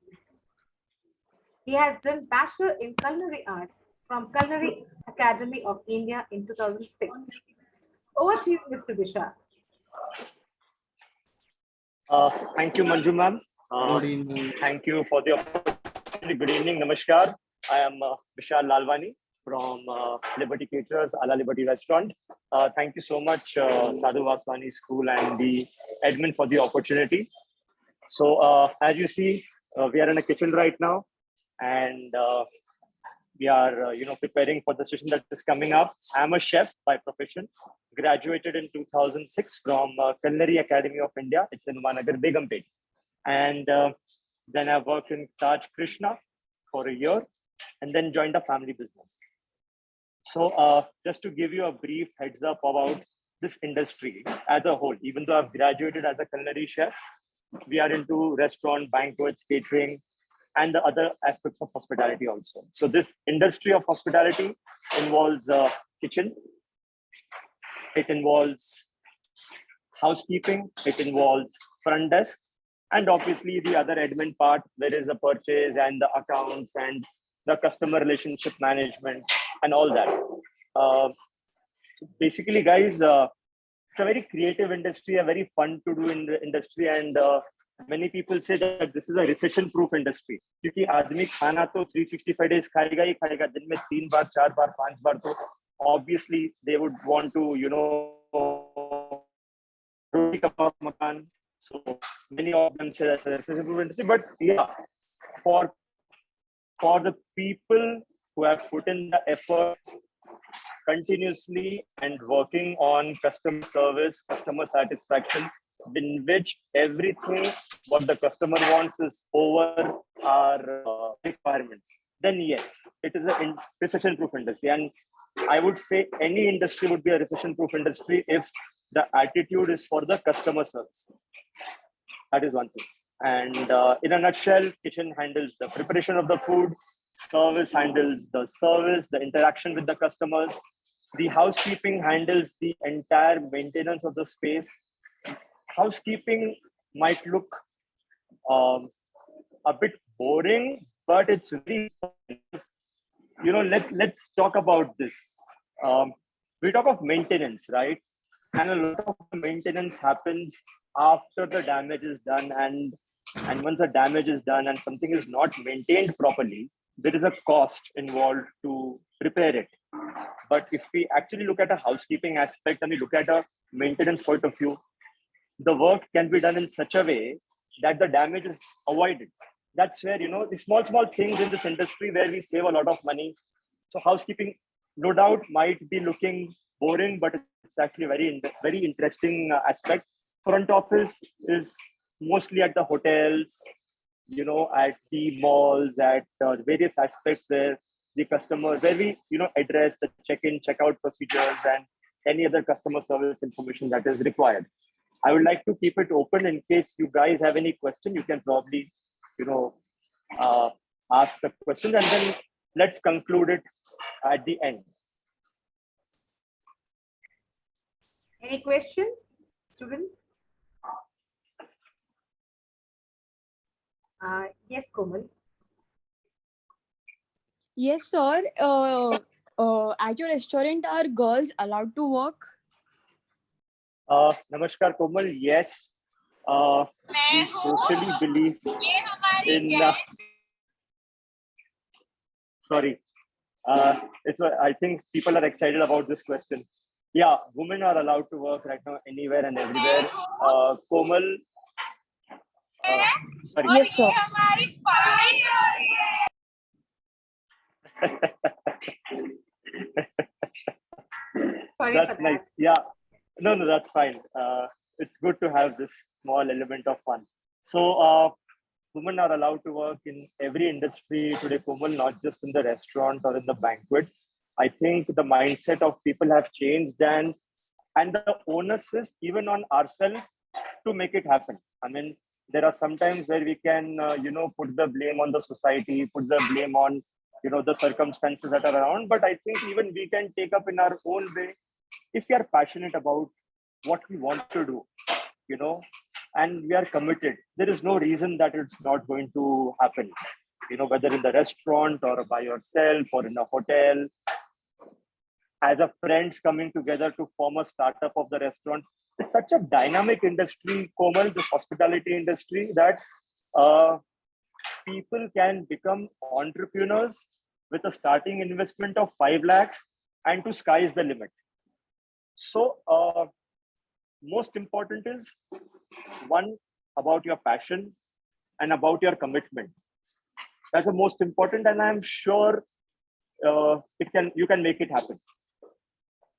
He has done Bachelor in Culinary Arts from Culinary Academy of India in 2006. Over to you, Mr. Vishal. Thank you, Manju ma'am. Good evening. Thank you for the opportunity. Good evening, Namaskar. I am Vishal Lalwani from Liberty Caterers, Ala Liberty Restaurant. Thank you so much, Sadhu Vaswani School and the admin for the opportunity. So as you see, we are in a kitchen right now, and we are preparing for the session that is coming up. I'm a chef by profession, graduated in 2006 from Culinary Academy of India. It's in Vanagar, Begumpet. And then I worked in Taj Krishna for a year and then joined a family business. So just to give you a brief heads up about this industry as a whole, even though I've graduated as a culinary chef, we are into restaurant, banquets, catering, and the other aspects of hospitality also. So this industry of hospitality involves kitchen, it involves housekeeping, it involves front desk, and obviously the other admin part, there is a purchase and the accounts and the customer relationship management and all that. Basically, guys, it's a very creative industry, a very fun to do in the industry, and many people say that this is a recession-proof industry. क्योंकि आदमी खाना तो 365 days खाएगा ही खाएगा, दिन में 3 बार, 4 बार, 5 बार, तो obviously they would want to, roti kabab makan. So many of them say that's a recession-proof industry. But yeah, for the people who have put in the effort continuously and working on customer service, customer satisfaction, in which everything what the customer wants is over our requirements, then yes, it is a recession-proof industry. And I would say any industry would be a recession-proof industry if the attitude is for the customer service. That is one thing. And in a nutshell, kitchen handles the preparation of the food, service handles the service, the interaction with the customers, the housekeeping handles the entire maintenance of the space. Housekeeping might look a bit boring, but it's very, let's talk about this. We talk of maintenance, right? And a lot of maintenance happens after the damage is done, and once the damage is done and something is not maintained properly, there is a cost involved to repair it. But if we actually look at a housekeeping aspect and we look at a maintenance point of view, the work can be done in such a way that the damage is avoided. That's where, the small things in this industry where we save a lot of money. So housekeeping, no doubt, might be looking boring, but it's actually very interesting aspect. Front office is mostly at the hotels, at the malls, at various aspects where the customer, where we, address the check-in, check-out procedures and any other customer service information that is required. I would like to keep it open in case you guys have any question. You can probably, ask the questions, and then let's conclude it at the end. Any questions, students? Yes, Komal. Yes, sir. At your restaurant, are girls allowed to work? Namaskar, Komal. Yes, we totally believe in. Sorry, I think people are excited about this question. Yeah, women are allowed to work right now anywhere and everywhere. Komal. Sorry. Yes, sir. That's nice. Yeah. No, that's fine. It's good to have this small element of fun. So, women are allowed to work in every industry today, Komal, not just in the restaurant or in the banquet. I think the mindset of people have changed, and the onus is even on ourselves to make it happen. I mean, there are some times where we can, put the blame on the society, put the blame on, the circumstances that are around. But I think even we can take up in our own way if we are passionate about what we want to do, and we are committed. There is no reason that it's not going to happen, whether in the restaurant or by yourself or in a hotel, as a friends coming together to form a startup of the restaurant. It's such a dynamic industry, Komal, this hospitality industry, that people can become entrepreneurs with a starting investment of 5 lakhs, and to sky is the limit. So most important is, one, about your passion and about your commitment. That's the most important, and I'm sure you can make it happen.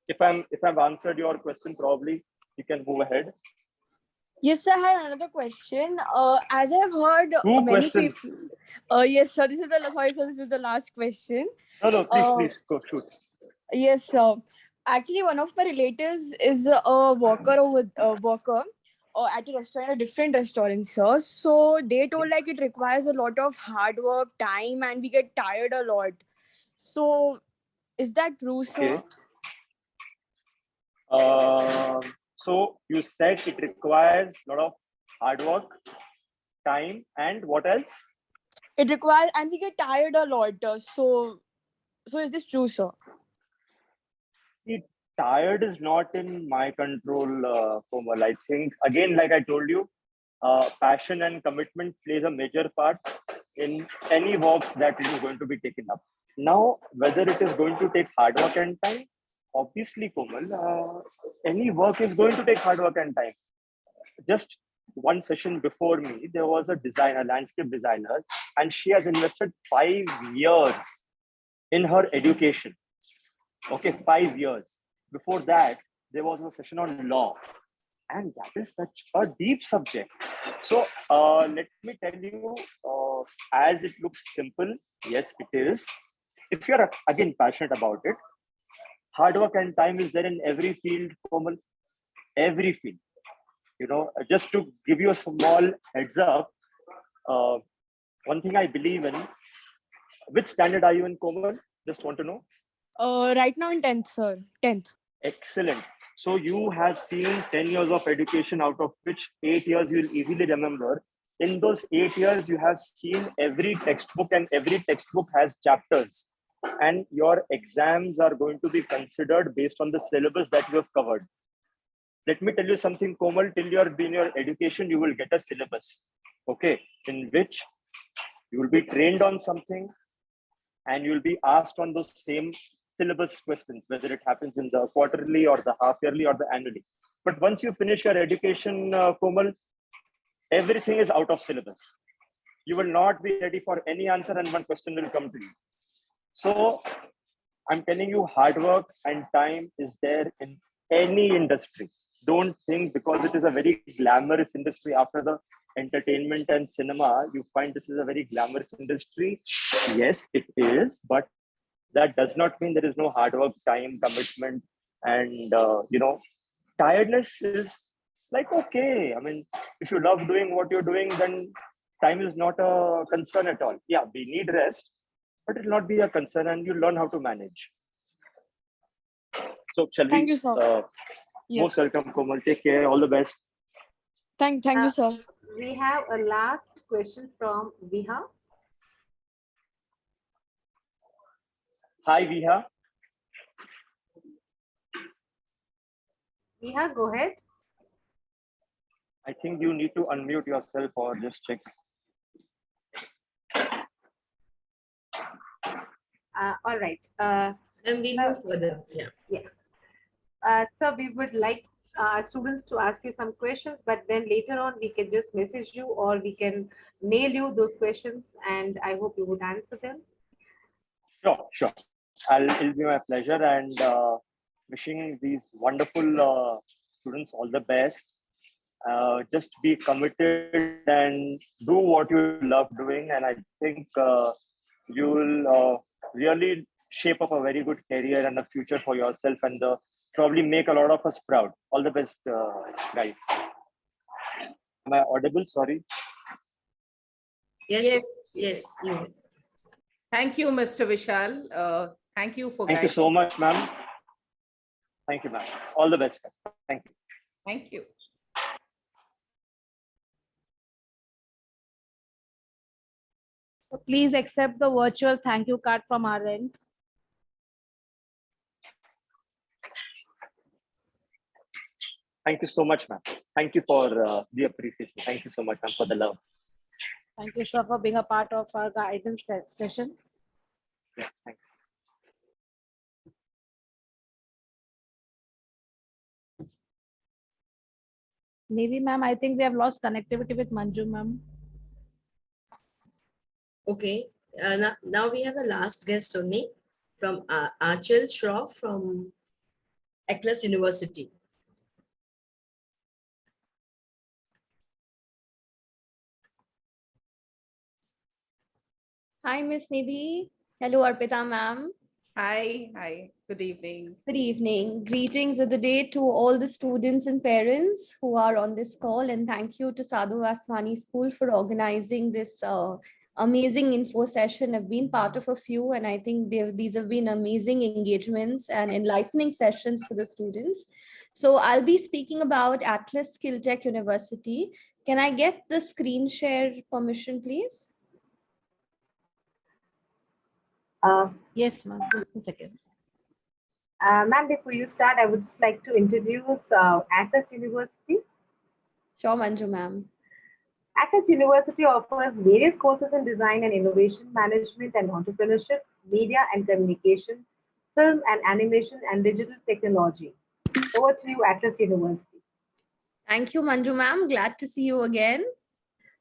If I've answered your question, probably you can move ahead. Yes, sir. I had another question. As I've heard Two many questions. people. Yes, sir. This is the last question. No, please go shoot. Yes, sir. Actually, one of my relatives is a worker at a restaurant, a different restaurant, sir. So they told like it requires a lot of hard work, time, and we get tired a lot. So is that true, sir? Okay. So you said it requires a lot of hard work, time, and what else? It requires, and we get tired a lot. So is this true, sir? See, tired is not in my control, Komal. I think, again, like I told you, passion and commitment plays a major part in any work that is going to be taken up. Now, whether it is going to take hard work and time, obviously, Komal, any work is going to take hard work and time. Just one session before me, there was a landscape designer, and she has invested 5 years in her education. Okay, 5 years. Before that, there was a session on law, and that is such a deep subject. So let me tell you, as it looks simple, yes, it is. If you're again passionate about it, hard work and time is there in every field, Komal, every field. Just to give you a small heads up, one thing I believe in. Which standard are you in, Komal? Just want to know. Right now in 10th, sir. 10th. Excellent. So you have seen 10 years of education, out of which 8 years you'll easily remember. In those 8 years, you have seen every textbook, and every textbook has chapters. And your exams are going to be considered based on the syllabus that you have covered. Let me tell you something, Komal, till you are in your education, you will get a syllabus, okay, in which you will be trained on something, and you'll be asked on those same syllabus questions, whether it happens in the quarterly or the half yearly or the annually. But once you finish your education, Komal, everything is out of syllabus. You will not be ready for any answer and one question will come to you. So I'm telling you, hard work and time is there in any industry. Don't think because it is a very glamorous industry after the entertainment and cinema, you find this is a very glamorous industry. Yes, it is, but that does not mean there is no hard work, time, commitment, and tiredness is like, okay. I mean, if you love doing what you're doing, then time is not a concern at all. Yeah, we need rest, but it will not be a concern, and you learn how to manage. So shall Thank we? you, sir. Most welcome, Komal. Take care. All the best. Thank you, sir. We have a last question from Viha. Hi, Viha. Viha, go ahead. I think you need to unmute yourself or just check. All right. And we move further. Yeah. Yes. So we would like students to ask you some questions, but then later on we can just message you or we can mail you those questions, and I hope you would answer them. Sure. It'll be my pleasure, and wishing these wonderful students all the best. Just be committed and do what you love doing, and I think you will really shape up a very good career and a future for yourself, and probably make a lot of us proud. All the best, guys. Am I audible? Sorry. Yes. You. Thank you, Mr. Vishal. Thank you for Thank you so much, ma'am. Thank you, ma'am. All the best. Thank you. Thank you. So please accept the virtual thank you card from our end. Thank you so much, ma'am. Thank you for the appreciation. Thank you so much, ma'am, for the love. Thank you, sir, for being a part of our guidance session. Yeah, thanks. Maybe, ma'am, I think we have lost connectivity with Manju, ma'am. Okay. Now we have the last guest only from Achal Shroff from Atlas University. Hi, Miss Nidhi. Hello, Arpita ma'am. Hi. Good evening. Good evening. Greetings of the day to all the students and parents who are on this call, and thank you to Sadhu Vaswani School for organizing this amazing info session. I've been part of a few, and I think these have been amazing engagements and enlightening sessions for the students. So I'll be speaking about Atlas Skill Tech University. Can I get the screen share permission, please? Yes, ma'am. Just a second. Ma'am, before you start, I would just like to introduce Atlas University. Sure, Manju ma'am. Atlas University offers various courses in design and innovation, management and entrepreneurship, media and communication, film and animation, and digital technology. Over to you, Atlas University. Thank you, Manju ma'am. Glad to see you again.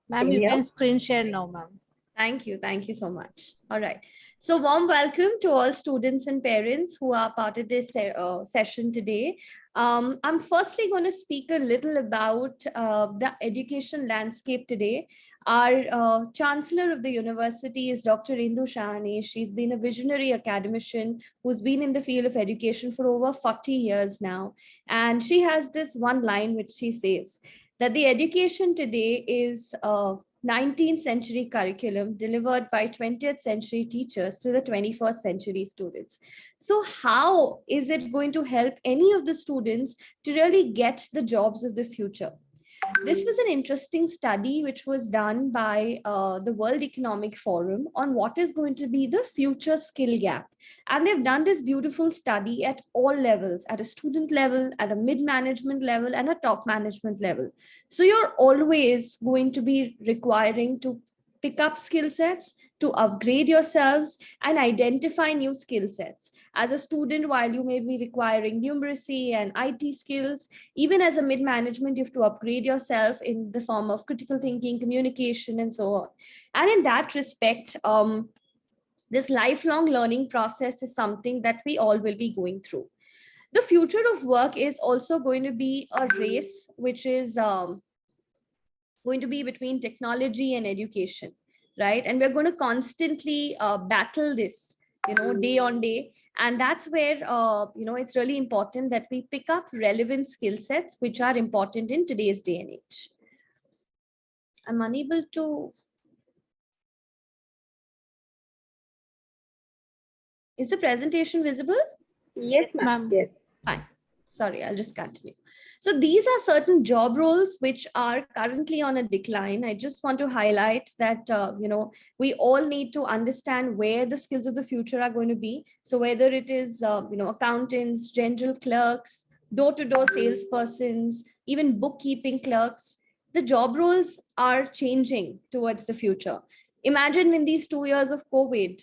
Ma'am, you can screen share now, ma'am. Thank you. Thank you so much. All right. So warm welcome to all students and parents who are part of this session today. I'm firstly going to speak a little about the education landscape today. Our Chancellor of the university is Dr. Indu Shahani. She's been a visionary academician who's been in the field of education for over 40 years now. And she has this one line which she says that the education today is 19th century curriculum delivered by 20th century teachers to the 21st century students. So how is it going to help any of the students to really get the jobs of the future? This was an interesting study which was done by the World Economic Forum on what is going to be the future skill gap. And they've done this beautiful study at all levels, at a student level, at a mid-management level, and a top management level. So you're always going to be requiring to pick up skill sets, to upgrade yourselves, and identify new skill sets. As a student, while you may be requiring numeracy and IT skills, even as a mid-management, you have to upgrade yourself in the form of critical thinking, communication, and so on. And in that respect, this lifelong learning process is something that we all will be going through. The future of work is also going to be a race, which is going to be between technology and education, right? And we're going to constantly battle this, day on day. And that's where, it's really important that we pick up relevant skill sets, which are important in today's day and age. I'm unable to. Is the presentation visible? Yes, ma'am. Yes. Fine. Sorry, I'll just continue. So these are certain job roles which are currently on a decline. I just want to highlight that, we all need to understand where the skills of the future are going to be. So whether it is, accountants, general clerks, door-to-door salespersons, even bookkeeping clerks, the job roles are changing towards the future. Imagine in these 2 years of COVID,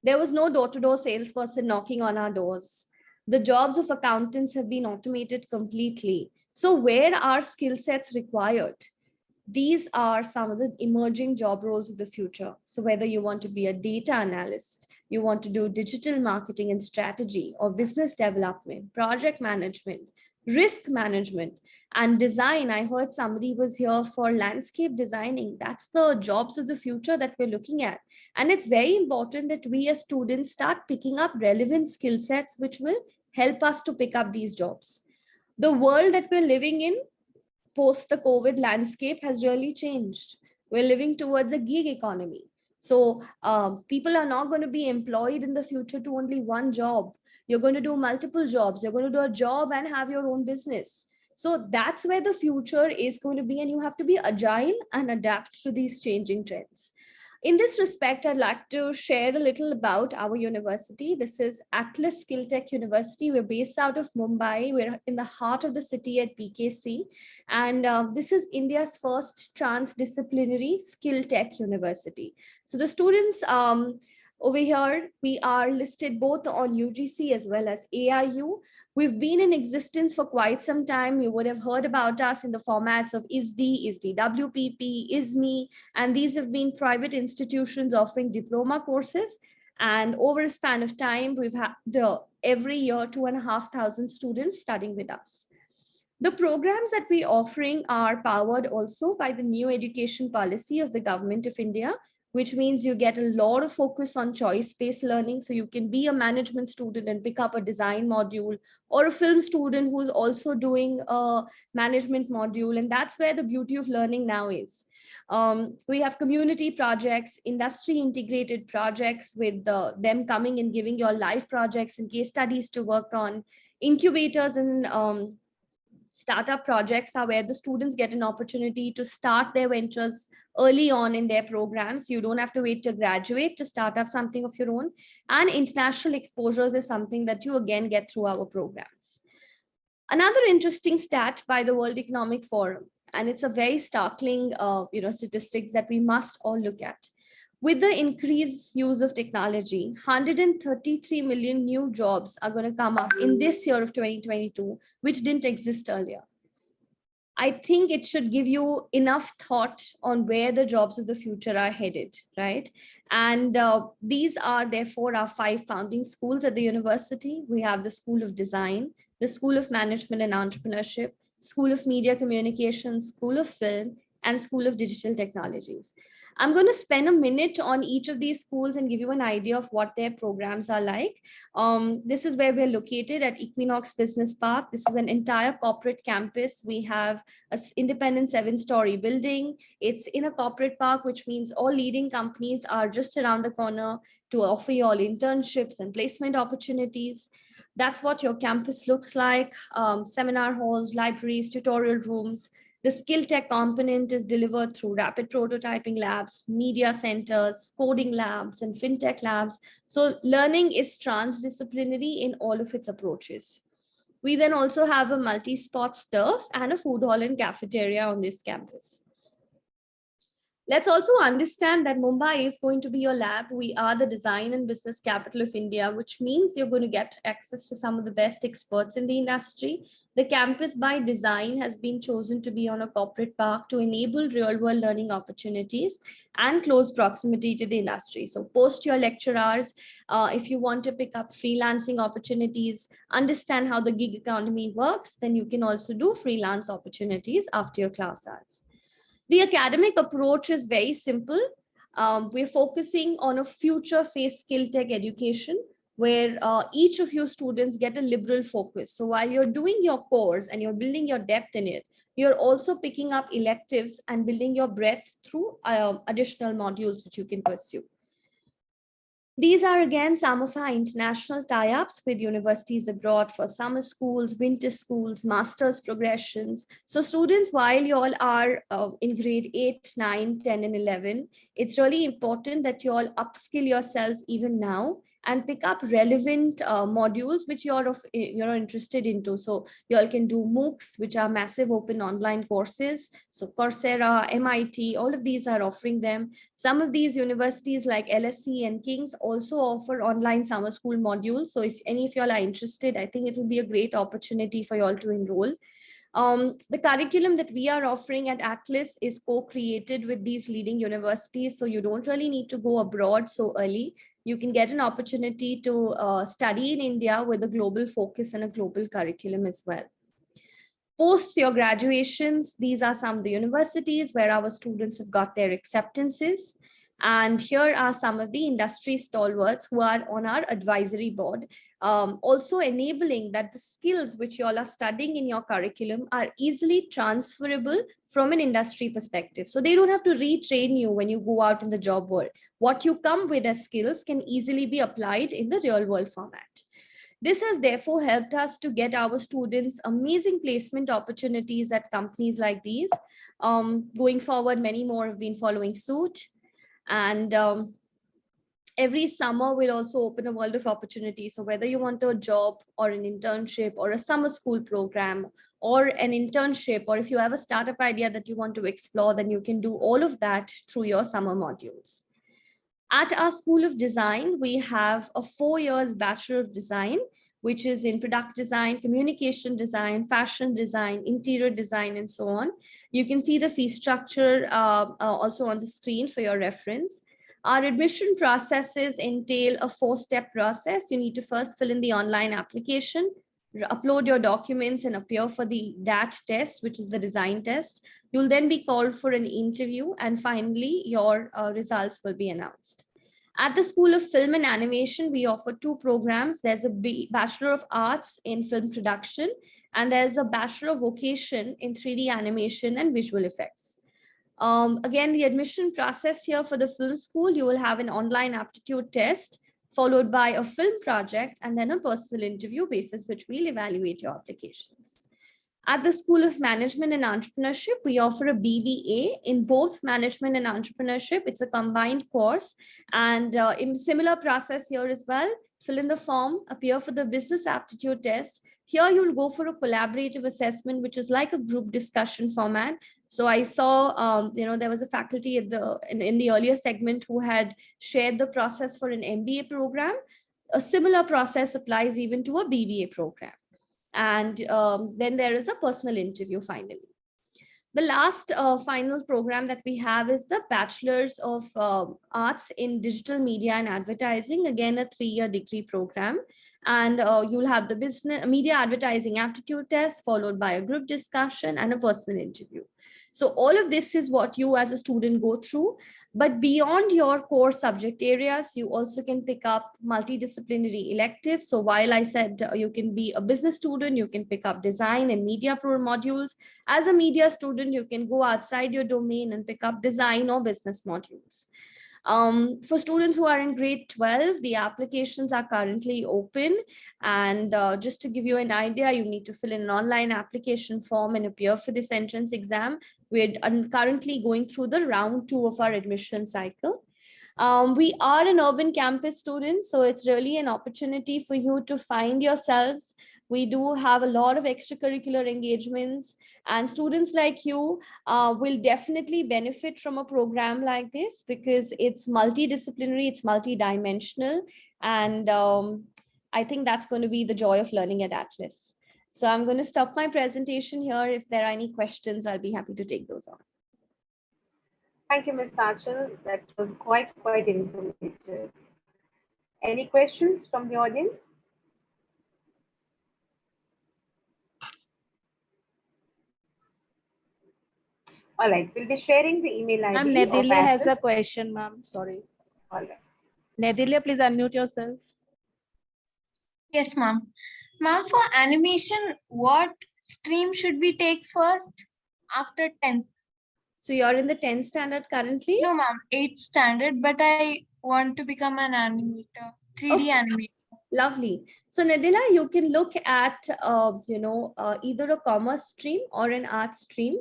there was no door-to-door salesperson knocking on our doors. The jobs of accountants have been automated completely. So where are skill sets required? These are some of the emerging job roles of the future. So whether you want to be a data analyst, you want to do digital marketing and strategy, or business development, project management, risk management, and design. I heard somebody was here for landscape designing. That's the jobs of the future that we're looking at. And it's very important that we as students start picking up relevant skill sets which will help us to pick up these jobs. The world that we're living in post the COVID landscape has really changed. We're living towards a gig economy. So people are not going to be employed in the future to only one job. You're going to do multiple jobs. You're going to do a job and have your own business. So that's where the future is going to be, and you have to be agile and adapt to these changing trends. In this respect, I'd like to share a little about our university. This is Atlas Skill Tech University. We're based out of Mumbai. We're in the heart of the city at PKC. And this is India's first transdisciplinary skill tech university. So the students over here, we are listed both on UGC as well as AIU. We've been in existence for quite some time. You would have heard about us in the formats of ISD WPP, ISME, and these have been private institutions offering diploma courses. And over a span of time, we've had every year 2,500 students studying with us. The programs that we're offering are powered also by the new education policy of the Government of India, which means you get a lot of focus on choice-based learning. So you can be a management student and pick up a design module, or a film student who's also doing a management module. And that's where the beauty of learning now is. We have community projects, industry integrated projects with them coming and giving your live projects and case studies to work on. Incubators and startup projects are where the students get an opportunity to start their ventures early on in their programs. You don't have to wait to graduate to start up something of your own. And international exposures is something that you again get through our programs. Another interesting stat by the World Economic Forum, and it's a very startling statistics that we must all look at. With the increased use of technology, 133 million new jobs are going to come up in this year of 2022, which didn't exist earlier. I think it should give you enough thought on where the jobs of the future are headed, right? And these are therefore our 5 founding schools at the university. We have the School of Design, the School of Management and Entrepreneurship, School of Media Communication, School of Film, and School of Digital Technologies. I'm going to spend a minute on each of these schools and give you an idea of what their programs are like. This is where we're located at Equinox Business Park. This is an entire corporate campus. We have an independent 7-story building. It's in a corporate park, which means all leading companies are just around the corner to offer you all internships and placement opportunities. That's what your campus looks like. Seminar halls, libraries, tutorial rooms. The skill tech component is delivered through rapid prototyping labs, media centers, coding labs, and fintech labs. So learning is transdisciplinary in all of its approaches. We then also have a multi-sport turf and a food hall and cafeteria on this campus. Let's also understand that Mumbai is going to be your lab. We are the design and business capital of India, which means you're going to get access to some of the best experts in the industry. The campus by design has been chosen to be on a corporate park to enable real world learning opportunities and close proximity to the industry. So post your lecture hours, if you want to pick up freelancing opportunities, understand how the gig economy works, then you can also do freelance opportunities after your class hours. The academic approach is very simple. We're focusing on a future face skill tech education where each of your students get a liberal focus. So while you're doing your course and you're building your depth in it, you're also picking up electives and building your breadth through additional modules which you can pursue. These are again some of our international tie-ups with universities abroad for summer schools, winter schools, master's progressions. So students, while you all are in grade 8, 9, 10, and 11, it's really important that you all upskill yourselves even now and pick up relevant modules which you're interested into. So you all can do MOOCs, which are massive open online courses. So Coursera, MIT, all of these are offering them. Some of these universities like LSE and King's also offer online summer school modules. So if any of y'all are interested, I think it will be a great opportunity for y'all to enroll. The curriculum that we are offering at Atlas is co-created with these leading universities. So you don't really need to go abroad so early. You can get an opportunity to study in India with a global focus and a global curriculum as well. Post your graduations, these are some of the universities where our students have got their acceptances. And here are some of the industry stalwarts who are on our advisory board, also enabling that the skills which you all are studying in your curriculum are easily transferable from an industry perspective. So they don't have to retrain you when you go out in the job world. What you come with as skills can easily be applied in the real world format. This has therefore helped us to get our students amazing placement opportunities at companies like these. Going forward, many more have been following suit. And every summer will also open a world of opportunity. So whether you want a job or an internship or a summer school program or an internship, or if you have a startup idea that you want to explore, then you can do all of that through your summer modules. At our School of Design, we have a 4 years Bachelor of Design, which is in product design, communication design, fashion design, interior design, and so on. You can see the fee structure also on the screen for your reference. Our admission processes entail a 4-step process. You need to first fill in the online application, upload your documents and appear for the DAT test, which is the design test. You'll then be called for an interview, and finally your results will be announced. At the School of Film and Animation, we offer 2 programs. There's a Bachelor of Arts in Film Production, and there's a Bachelor of Vocation in 3D Animation and Visual Effects. Again, the admission process here for the film school, you will have an online aptitude test, followed by a film project, and then a personal interview basis, which will evaluate your applications. At the School of Management and Entrepreneurship, we offer a BBA in both management and entrepreneurship. It's a combined course, and in similar process here as well. Fill in the form, appear for the business aptitude test. Here you'll go for a collaborative assessment, which is like a group discussion format. So I saw, there was a faculty at in the earlier segment who had shared the process for an MBA program. A similar process applies even to a BBA program. And then there is a personal interview finally. The last final program that we have is the Bachelors of Arts in Digital Media and Advertising, again a 3-year degree program. And you'll have the business media advertising aptitude test, followed by a group discussion and a personal interview. So all of this is what you as a student go through. But beyond your core subject areas, you also can pick up multidisciplinary electives. So while I said you can be a business student, you can pick up design and media pro modules. As a media student, you can go outside your domain and pick up design or business modules. For students who are in grade 12, the applications are currently open. And just to give you an idea, you need to fill in an online application form and appear for this entrance exam. We're currently going through the round 2 of our admission cycle. We are an urban campus student, so it's really an opportunity for you to find yourselves. We do have a lot of extracurricular engagements, and students like you will definitely benefit from a program like this because it's multidisciplinary, it's multidimensional, and I think that's going to be the joy of learning at Atlas. So I'm going to stop my presentation here. If there are any questions, I'll be happy to take those on. Thank you, Ms. Achal. That was quite informative. Any questions from the audience? All right, we'll be sharing the email ID. Ma'am, of Nedilia has a Atlas. question, ma'am. Sorry. All right. Nedilia, please unmute yourself. Yes, ma'am. Ma'am, for animation, what stream should we take first after 10th? So you're in the 10th standard currently? No, ma'am, 8th standard, but I want to become an animator, 3D animator. Lovely. So Nadila, you can look at, either a commerce stream or an art stream.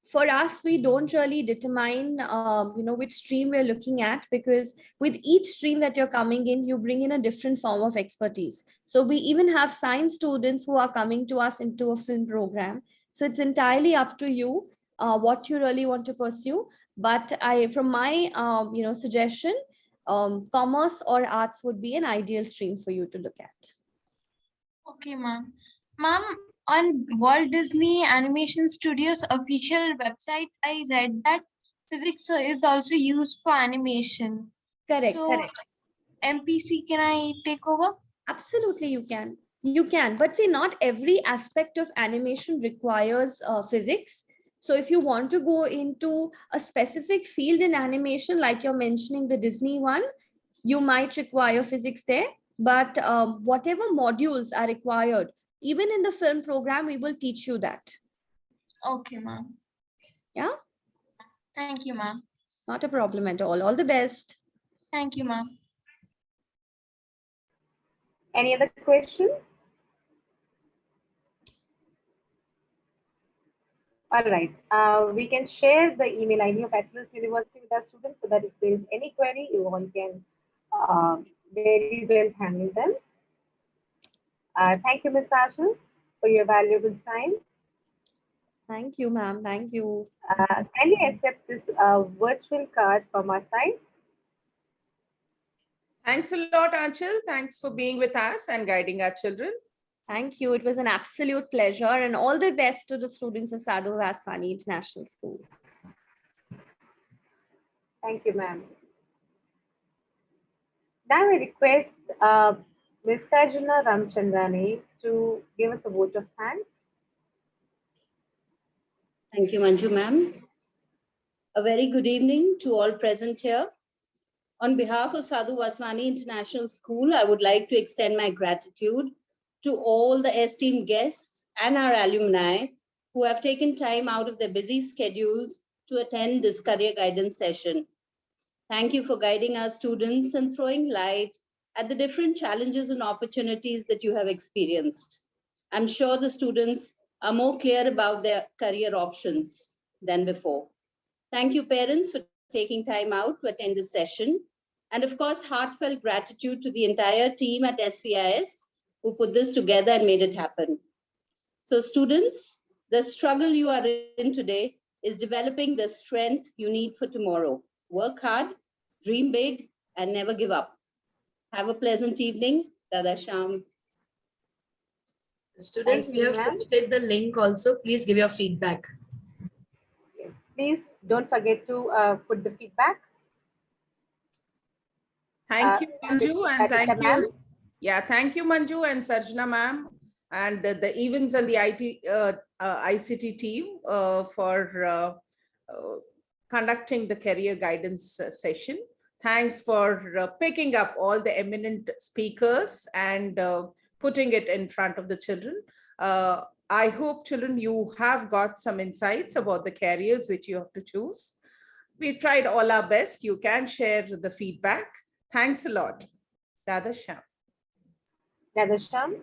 For us, we don't really determine, which stream we're looking at, because with each stream that you're coming in, you bring in a different form of expertise. So we even have science students who are coming to us into a film program. So it's entirely up to you what you really want to pursue. But from my, suggestion, commerce or arts would be an ideal stream for you to look at. Okay, ma'am. Ma'am, on Walt Disney Animation Studios official website, I read that physics is also used for animation. Correct, So, correct. MPC, can I take over? Absolutely, you can. You can, but see, not every aspect of animation requires physics. So if you want to go into a specific field in animation, like you're mentioning the Disney one, you might require physics there. But whatever modules are required, even in the film program, we will teach you that. Okay, ma'am. Yeah? Thank you, ma'am. Not a problem at all. All the best. Thank you, ma'am. Any other questions? All right, we can share the email ID of Atlas University with our students so that if there is any query, you all can very well handle them. Thank you, Ms. Ashil, for your valuable time. Thank you, ma'am. Thank you. Kindly accept this virtual card from our side. Thanks a lot, Anchal. Thanks for being with us and guiding our children. Thank you. It was an absolute pleasure, and all the best to the students of Sadhu Vaswani International School. Thank you, ma'am. Now I request Ms. Sajna Ramchandrani to give us a vote of thanks. Thank you, Manju ma'am. A very good evening to all present here. On behalf of Sadhu Vaswani International School, I would like to extend my gratitude to all the esteemed guests and our alumni who have taken time out of their busy schedules to attend this career guidance session. Thank you for guiding our students and throwing light at the different challenges and opportunities that you have experienced. I'm sure the students are more clear about their career options than before. Thank you, parents, for taking time out to attend this session. And of course, heartfelt gratitude to the entire team at SVIS who put this together and made it happen. So students, the struggle you are in today is developing the strength you need for tomorrow. Work hard, dream big, and never give up. Have a pleasant evening. Dada Sham. Students, we have posted the link also. Please give your feedback. Yes, please don't forget to put the feedback. Thank you, Manju, and thank ma'am. you. Yeah, thank you, Manju and Sarjana ma'am, and the events and the ICT team for conducting the career guidance session. Thanks for picking up all the eminent speakers and putting it in front of the children. I hope, children, you have got some insights about the careers which you have to choose. We tried all our best. You can share the feedback. Thanks a lot. Dada Sham. Dada Sham.